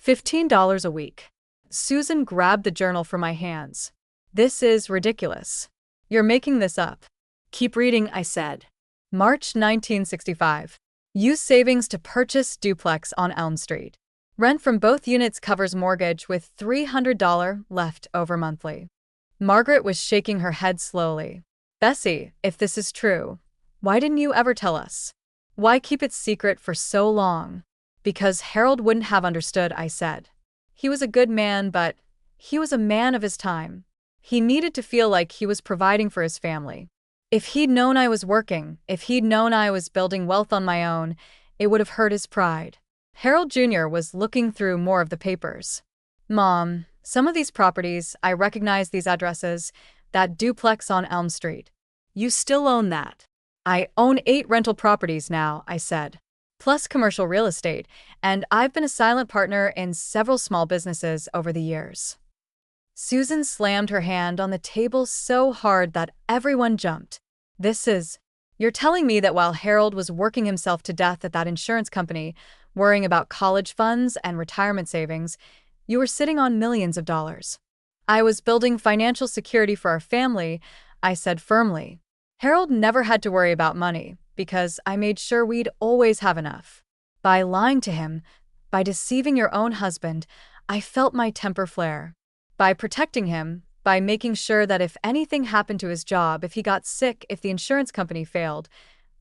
$15 a week. Susan grabbed the journal from my hands. This is ridiculous. You're making this up. Keep reading, I said. March 1965. Use savings to purchase duplex on Elm Street. Rent from both units covers mortgage with $300 left over monthly. Margaret was shaking her head slowly. Bessie, if this is true, why didn't you ever tell us? Why keep it secret for so long? Because Harold wouldn't have understood, I said. He was a good man, but he was a man of his time. He needed to feel like he was providing for his family. If he'd known I was working, if he'd known I was building wealth on my own, it would have hurt his pride. Harold Jr. was looking through more of the papers. Mom, some of these properties, I recognize these addresses, that duplex on Elm Street. You still own that. I own 8 rental properties now, I said. Plus commercial real estate, and I've been a silent partner in several small businesses over the years. Susan slammed her hand on the table so hard that everyone jumped. You're telling me that while Harold was working himself to death at that insurance company, worrying about college funds and retirement savings, you were sitting on millions of dollars. I was building financial security for our family, I said firmly. Harold never had to worry about money, because I made sure we'd always have enough. By lying to him, by deceiving your own husband, I felt my temper flare. By protecting him, by making sure that if anything happened to his job, if he got sick, if the insurance company failed,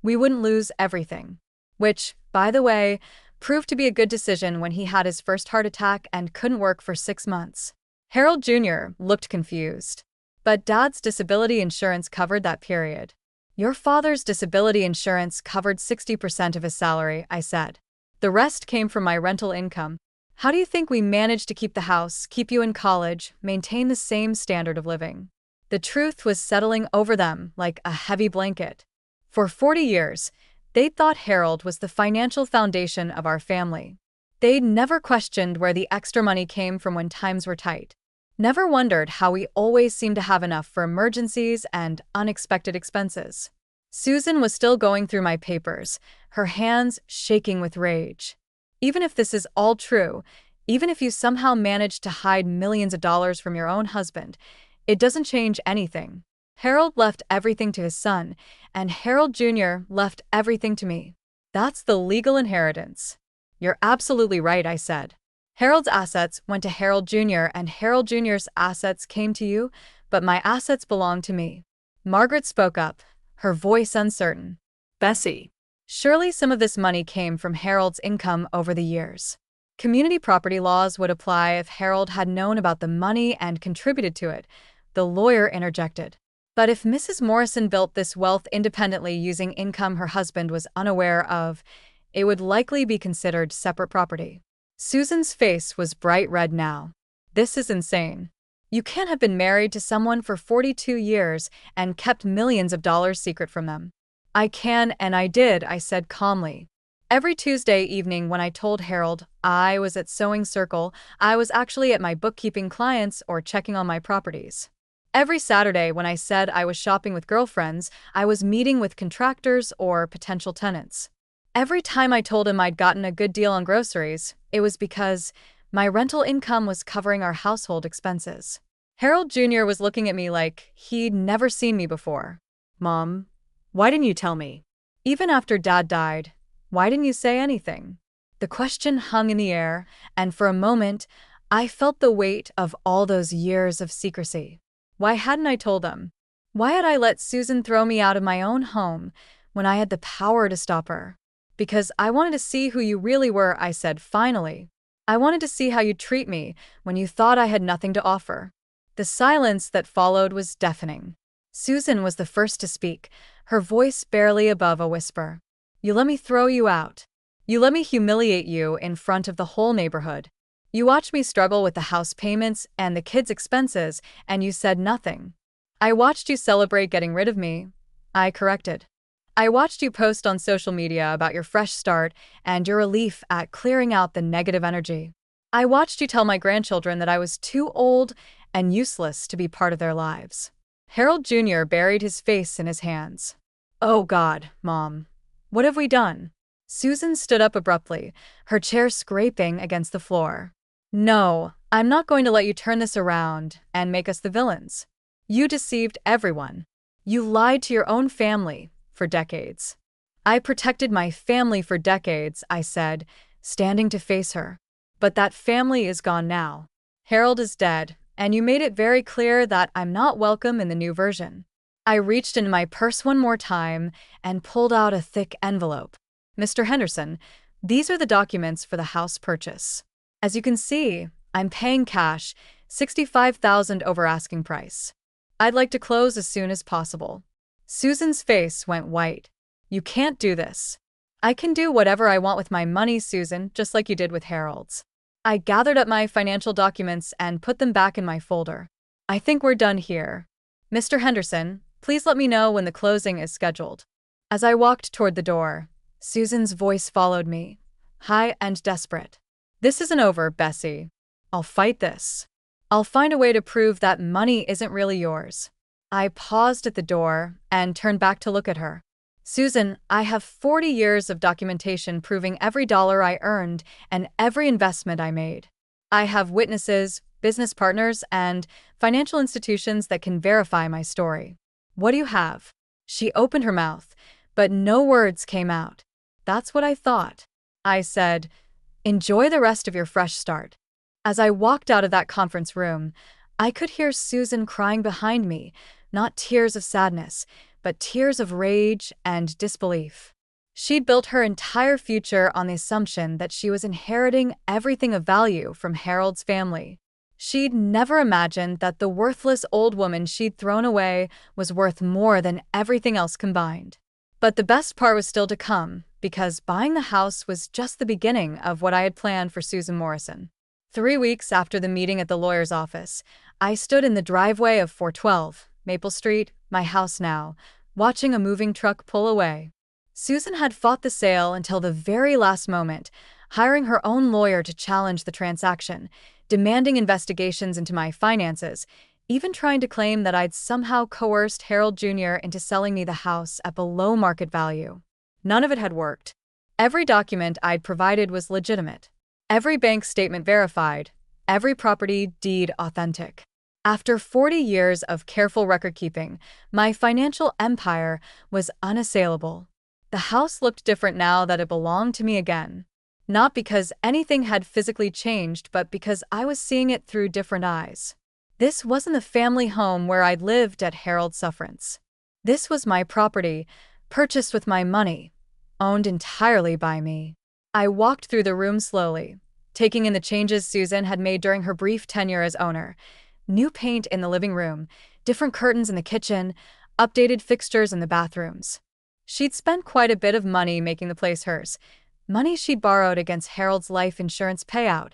we wouldn't lose everything. Which, by the way, proved to be a good decision when he had his first heart attack and couldn't work for 6 months. Harold Jr. looked confused. But Dad's disability insurance covered that period. Your father's disability insurance covered 60% of his salary, I said. The rest came from my rental income. How do you think we managed to keep the house, keep you in college, maintain the same standard of living? The truth was settling over them like a heavy blanket. For 40 years, they'd thought Harold was the financial foundation of our family. They'd never questioned where the extra money came from when times were tight. Never wondered how we always seemed to have enough for emergencies and unexpected expenses. Susan was still going through my papers, her hands shaking with rage. Even if this is all true, even if you somehow managed to hide millions of dollars from your own husband, it doesn't change anything. Harold left everything to his son, and Harold Jr. left everything to me. That's the legal inheritance. You're absolutely right, I said. Harold's assets went to Harold Jr. and Harold Jr.'s assets came to you, but my assets belong to me. Margaret spoke up, her voice uncertain. Bessie. Surely some of this money came from Harold's income over the years. Community property laws would apply if Harold had known about the money and contributed to it, the lawyer interjected. But if Mrs. Morrison built this wealth independently using income her husband was unaware of, it would likely be considered separate property. Susan's face was bright red now. This is insane. You can't have been married to someone for 42 years and kept millions of dollars secret from them. I can and I did, I said calmly. Every Tuesday evening when I told Harold I was at Sewing Circle, I was actually at my bookkeeping clients or checking on my properties. Every Saturday when I said I was shopping with girlfriends, I was meeting with contractors or potential tenants. Every time I told him I'd gotten a good deal on groceries, it was because my rental income was covering our household expenses. Harold Jr. was looking at me like he'd never seen me before. Mom, why didn't you tell me? Even after Dad died, why didn't you say anything? The question hung in the air, and for a moment, I felt the weight of all those years of secrecy. Why hadn't I told them? Why had I let Susan throw me out of my own home when I had the power to stop her? Because I wanted to see who you really were, I said finally. I wanted to see how you'd treat me when you thought I had nothing to offer. The silence that followed was deafening. Susan was the first to speak, her voice barely above a whisper. You let me throw you out. You let me humiliate you in front of the whole neighborhood. You watched me struggle with the house payments and the kids' expenses, and you said nothing. I watched you celebrate getting rid of me. I corrected. I watched you post on social media about your fresh start and your relief at clearing out the negative energy. I watched you tell my grandchildren that I was too old and useless to be part of their lives. Harold Jr. buried his face in his hands. Oh God, Mom. What have we done? Susan stood up abruptly, her chair scraping against the floor. No, I'm not going to let you turn this around and make us the villains. You deceived everyone. You lied to your own family for decades. I protected my family for decades, I said, standing to face her. But that family is gone now. Harold is dead, and you made it very clear that I'm not welcome in the new version. I reached into my purse one more time and pulled out a thick envelope. Mr. Henderson, these are the documents for the house purchase. As you can see, I'm paying cash, $65,000 over asking price. I'd like to close as soon as possible. Susan's face went white. You can't do this. I can do whatever I want with my money, Susan, just like you did with Harold's. I gathered up my financial documents and put them back in my folder. I think we're done here. Mr. Henderson, please let me know when the closing is scheduled. As I walked toward the door, Susan's voice followed me, high and desperate. This isn't over, Bessie. I'll fight this. I'll find a way to prove that money isn't really yours. I paused at the door and turned back to look at her. Susan, I have 40 years of documentation proving every dollar I earned and every investment I made. I have witnesses, business partners, and financial institutions that can verify my story. What do you have? She opened her mouth, but no words came out. That's what I thought. I said, enjoy the rest of your fresh start. As I walked out of that conference room, I could hear Susan crying behind me, not tears of sadness, but tears of rage and disbelief. She'd built her entire future on the assumption that she was inheriting everything of value from Harold's family. She'd never imagined that the worthless old woman she'd thrown away was worth more than everything else combined. But the best part was still to come, because buying the house was just the beginning of what I had planned for Susan Morrison. 3 weeks after the meeting at the lawyer's office, I stood in the driveway of 412, Maple Street, my house now, watching a moving truck pull away. Susan had fought the sale until the very last moment, hiring her own lawyer to challenge the transaction, demanding investigations into my finances, even trying to claim that I'd somehow coerced Harold Jr. into selling me the house at below market value. None of it had worked. Every document I'd provided was legitimate. Every bank statement verified. Every property deed authentic. After 40 years of careful record-keeping, my financial empire was unassailable. The house looked different now that it belonged to me again. Not because anything had physically changed, but because I was seeing it through different eyes. This wasn't the family home where I'd lived at Harold's sufferance. This was my property, purchased with my money, owned entirely by me. I walked through the room slowly, taking in the changes Susan had made during her brief tenure as owner. New paint in the living room, different curtains in the kitchen, updated fixtures in the bathrooms. She'd spent quite a bit of money making the place hers. Money she'd borrowed against Harold's life insurance payout.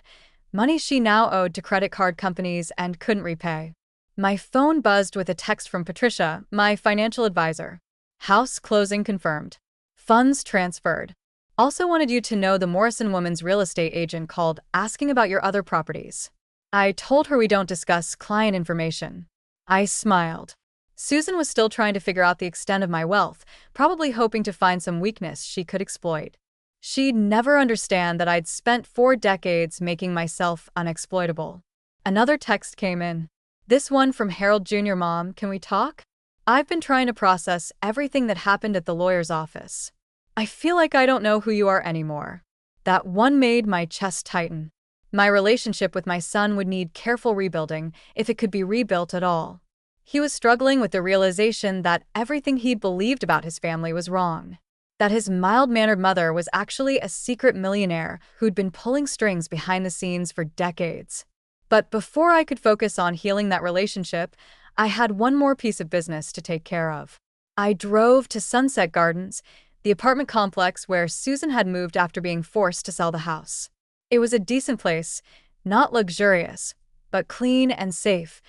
Money she now owed to credit card companies and couldn't repay. My phone buzzed with a text from Patricia, my financial advisor. House closing confirmed. Funds transferred. Also wanted you to know the Morrison woman's real estate agent called asking about your other properties. I told her we don't discuss client information. I smiled. Susan was still trying to figure out the extent of my wealth, probably hoping to find some weakness she could exploit. She'd never understand that I'd spent 4 decades making myself unexploitable. Another text came in. This one from Harold Jr. Mom, can we talk? I've been trying to process everything that happened at the lawyer's office. I feel like I don't know who you are anymore. That one made my chest tighten. My relationship with my son would need careful rebuilding, if it could be rebuilt at all. He was struggling with the realization that everything he believed about his family was wrong. That his mild-mannered mother was actually a secret millionaire who'd been pulling strings behind the scenes for decades. But before I could focus on healing that relationship, I had one more piece of business to take care of. I drove to Sunset Gardens, the apartment complex where Susan had moved after being forced to sell the house. It was a decent place, not luxurious, but clean and safe,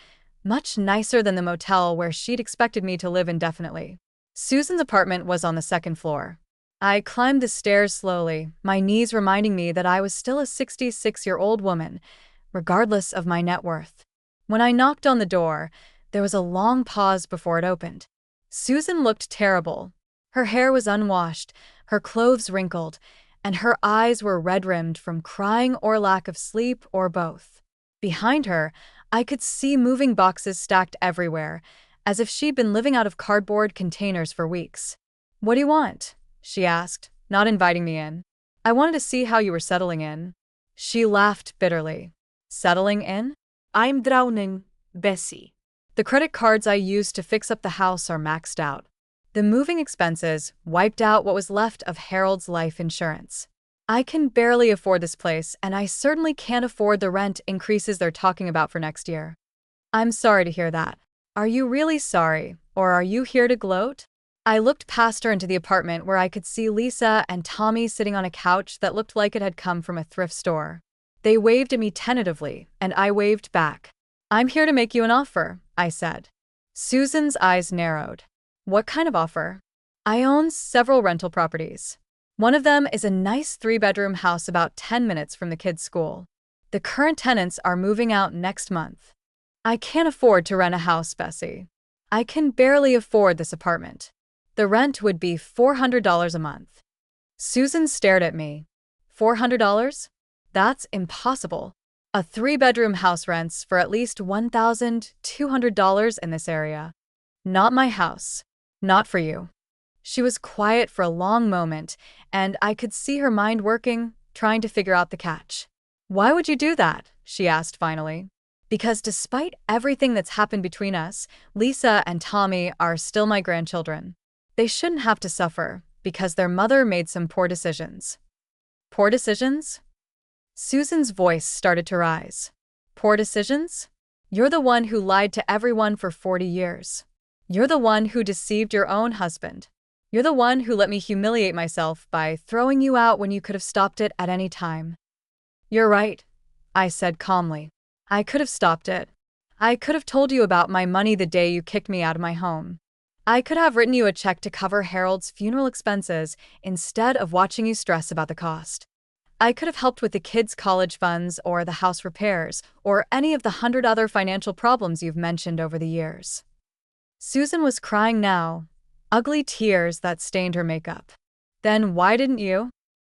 much nicer than the motel where she'd expected me to live indefinitely. Susan's apartment was on the 2nd floor. I climbed the stairs slowly, my knees reminding me that I was still a 66-year-old woman, regardless of my net worth. When I knocked on the door, there was a long pause before it opened. Susan looked terrible. Her hair was unwashed, her clothes wrinkled, and her eyes were red-rimmed from crying or lack of sleep or both. Behind her, I could see moving boxes stacked everywhere, as if she'd been living out of cardboard containers for weeks. "What do you want?" she asked, not inviting me in. "I wanted to see how you were settling in." She laughed bitterly. "Settling in? I'm drowning, Bessie." The credit cards I used to fix up the house are maxed out. The moving expenses wiped out what was left of Harold's life insurance. I can barely afford this place, and I certainly can't afford the rent increases they're talking about for next year. I'm sorry to hear that. Are you really sorry, or are you here to gloat? I looked past her into the apartment where I could see Lisa and Tommy sitting on a couch that looked like it had come from a thrift store. They waved at me tentatively, and I waved back. "I'm here to make you an offer," I said. Susan's eyes narrowed. "What kind of offer?" "I own several rental properties. One of them is a nice 3-bedroom house about 10 minutes from the kids' school. The current tenants are moving out next month. I can't afford to rent a house, Bessie. I can barely afford this apartment. The rent would be $400 a month." Susan stared at me. $400? That's impossible. A 3-bedroom house rents for at least $1,200 in this area. Not my house. Not for you. She was quiet for a long moment, and I could see her mind working, trying to figure out the catch. "Why would you do that?" she asked finally. "Because despite everything that's happened between us, Lisa and Tommy are still my grandchildren. They shouldn't have to suffer, because their mother made some poor decisions." "Poor decisions?" Susan's voice started to rise. "Poor decisions? You're the one who lied to everyone for 40 years. You're the one who deceived your own husband. You're the one who let me humiliate myself by throwing you out when you could have stopped it at any time." "You're right," I said calmly. "I could have stopped it. I could have told you about my money the day you kicked me out of my home. I could have written you a check to cover Harold's funeral expenses instead of watching you stress about the cost. I could have helped with the kids' college funds or the house repairs or any of the 100 other financial problems you've mentioned over the years. Susan was crying now, ugly tears that stained her makeup. Then why didn't you?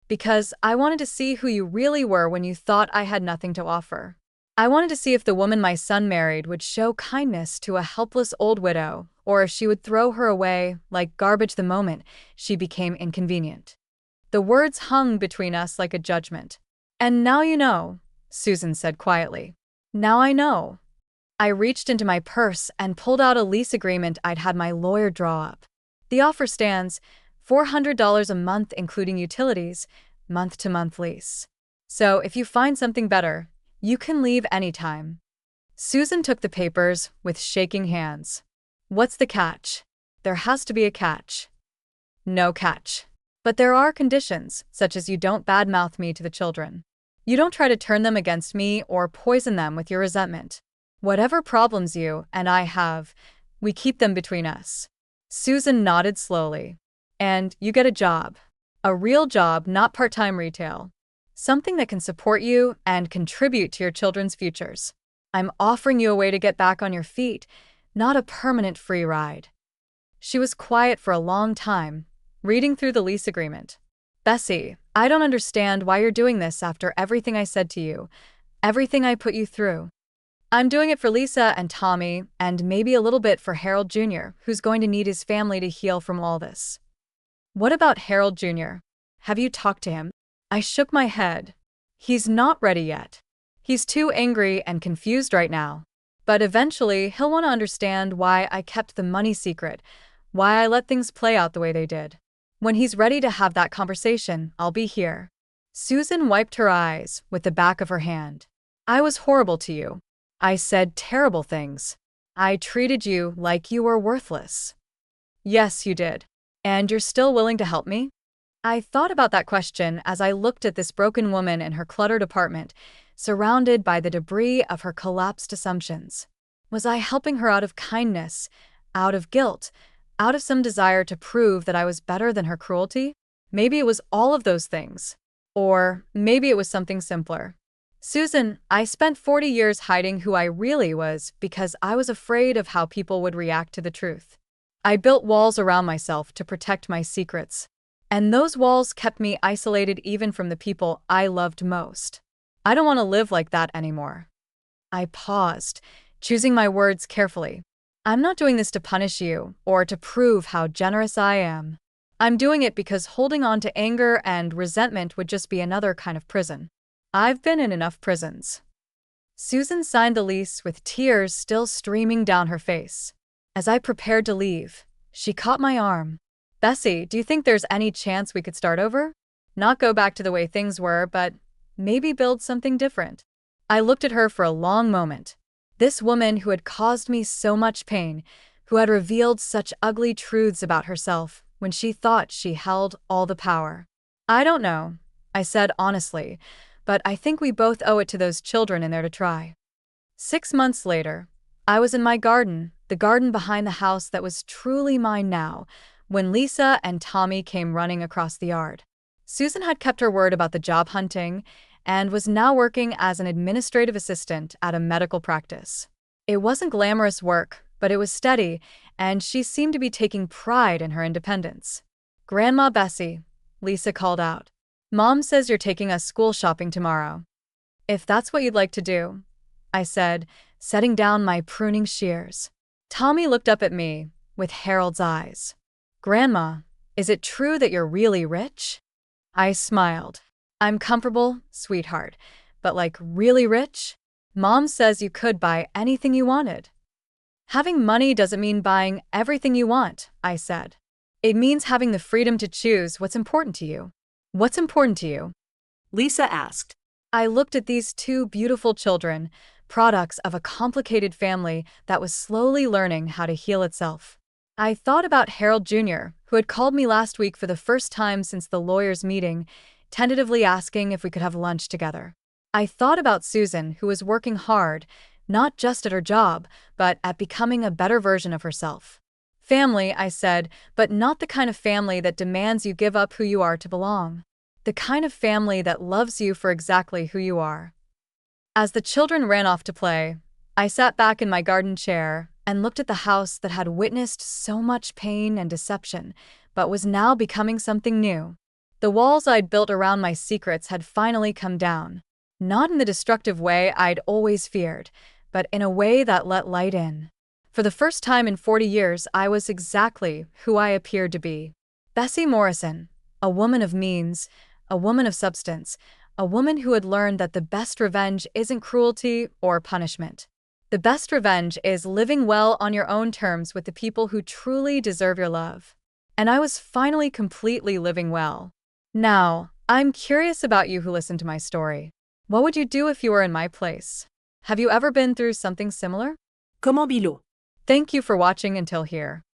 Because I wanted to see who you really were when you thought I had nothing to offer. I wanted to see if the woman my son married would show kindness to a helpless old widow, or if she would throw her away like garbage the moment she became inconvenient. The words hung between us like a judgment. And now you know, Susan said quietly. Now I know. I reached into my purse and pulled out a lease agreement I'd had my lawyer draw up. The offer stands $400 a month including utilities, month-to-month lease. So if you find something better, you can leave anytime. Susan took the papers with shaking hands. What's the catch? There has to be a catch. No catch. But there are conditions, such as you don't badmouth me to the children. You don't try to turn them against me or poison them with your resentment. Whatever problems you and I have, we keep them between us. Susan nodded slowly. And you get a job. A real job, not part-time retail. Something that can support you and contribute to your children's futures. I'm offering you a way to get back on your feet, not a permanent free ride. She was quiet for a long time, reading through the lease agreement. Bessie, I don't understand why you're doing this after everything I said to you, everything I put you through. I'm doing it for Lisa and Tommy, and maybe a little bit for Harold Jr., who's going to need his family to heal from all this. What about Harold Jr.? Have you talked to him? I shook my head. He's not ready yet. He's too angry and confused right now. But eventually, he'll want to understand why I kept the money secret, why I let things play out the way they did. When he's ready to have that conversation, I'll be here. Susan wiped her eyes with the back of her hand. I was horrible to you. I said terrible things. I treated you like you were worthless. Yes, you did. And you're still willing to help me? I thought about that question as I looked at this broken woman in her cluttered apartment, surrounded by the debris of her collapsed assumptions. Was I helping her out of kindness, out of guilt, out of some desire to prove that I was better than her cruelty? Maybe it was all of those things. Or maybe it was something simpler. Susan, I spent 40 years hiding who I really was because I was afraid of how people would react to the truth. I built walls around myself to protect my secrets. And those walls kept me isolated even from the people I loved most. I don't want to live like that anymore. I paused, choosing my words carefully. I'm not doing this to punish you or to prove how generous I am. I'm doing it because holding on to anger and resentment would just be another kind of prison. I've been in enough prisons. Susan signed the lease with tears still streaming down her face. As I prepared to leave, she caught my arm. Bessie, do you think there's any chance we could start over? Not go back to the way things were, but maybe build something different. I looked at her for a long moment. This woman who had caused me so much pain, who had revealed such ugly truths about herself when she thought she held all the power. I don't know, I said honestly, but I think we both owe it to those children in there to try. 6 months later, I was in my garden, the garden behind the house that was truly mine now, when Lisa and Tommy came running across the yard. Susan had kept her word about the job hunting and was now working as an administrative assistant at a medical practice. It wasn't glamorous work, but it was steady, and she seemed to be taking pride in her independence. Grandma Bessie, Lisa called out. Mom says you're taking us school shopping tomorrow. If that's what you'd like to do, I said, setting down my pruning shears. Tommy looked up at me with Harold's eyes. Grandma, is it true that you're really rich? I smiled. I'm comfortable, sweetheart, but like really rich? Mom says you could buy anything you wanted. Having money doesn't mean buying everything you want, I said. It means having the freedom to choose what's important to you. What's important to you? Lisa asked. I looked at these two beautiful children, products of a complicated family that was slowly learning how to heal itself. I thought about Harold Jr., who had called me last week for the first time since the lawyers' meeting, tentatively asking if we could have lunch together. I thought about Susan, who was working hard, not just at her job, but at becoming a better version of herself. Family, I said, but not the kind of family that demands you give up who you are to belong. The kind of family that loves you for exactly who you are. As the children ran off to play, I sat back in my garden chair and looked at the house that had witnessed so much pain and deception, but was now becoming something new. The walls I'd built around my secrets had finally come down, not in the destructive way I'd always feared, but in a way that let light in. For the first time in 40 years, I was exactly who I appeared to be. Bessie Morrison, a woman of means, a woman of substance, a woman who had learned that the best revenge isn't cruelty or punishment. The best revenge is living well on your own terms with the people who truly deserve your love. And I was finally completely living well. Now, I'm curious about you who listened to my story. What would you do if you were in my place? Have you ever been through something similar? Comment below. Thank you for watching until here.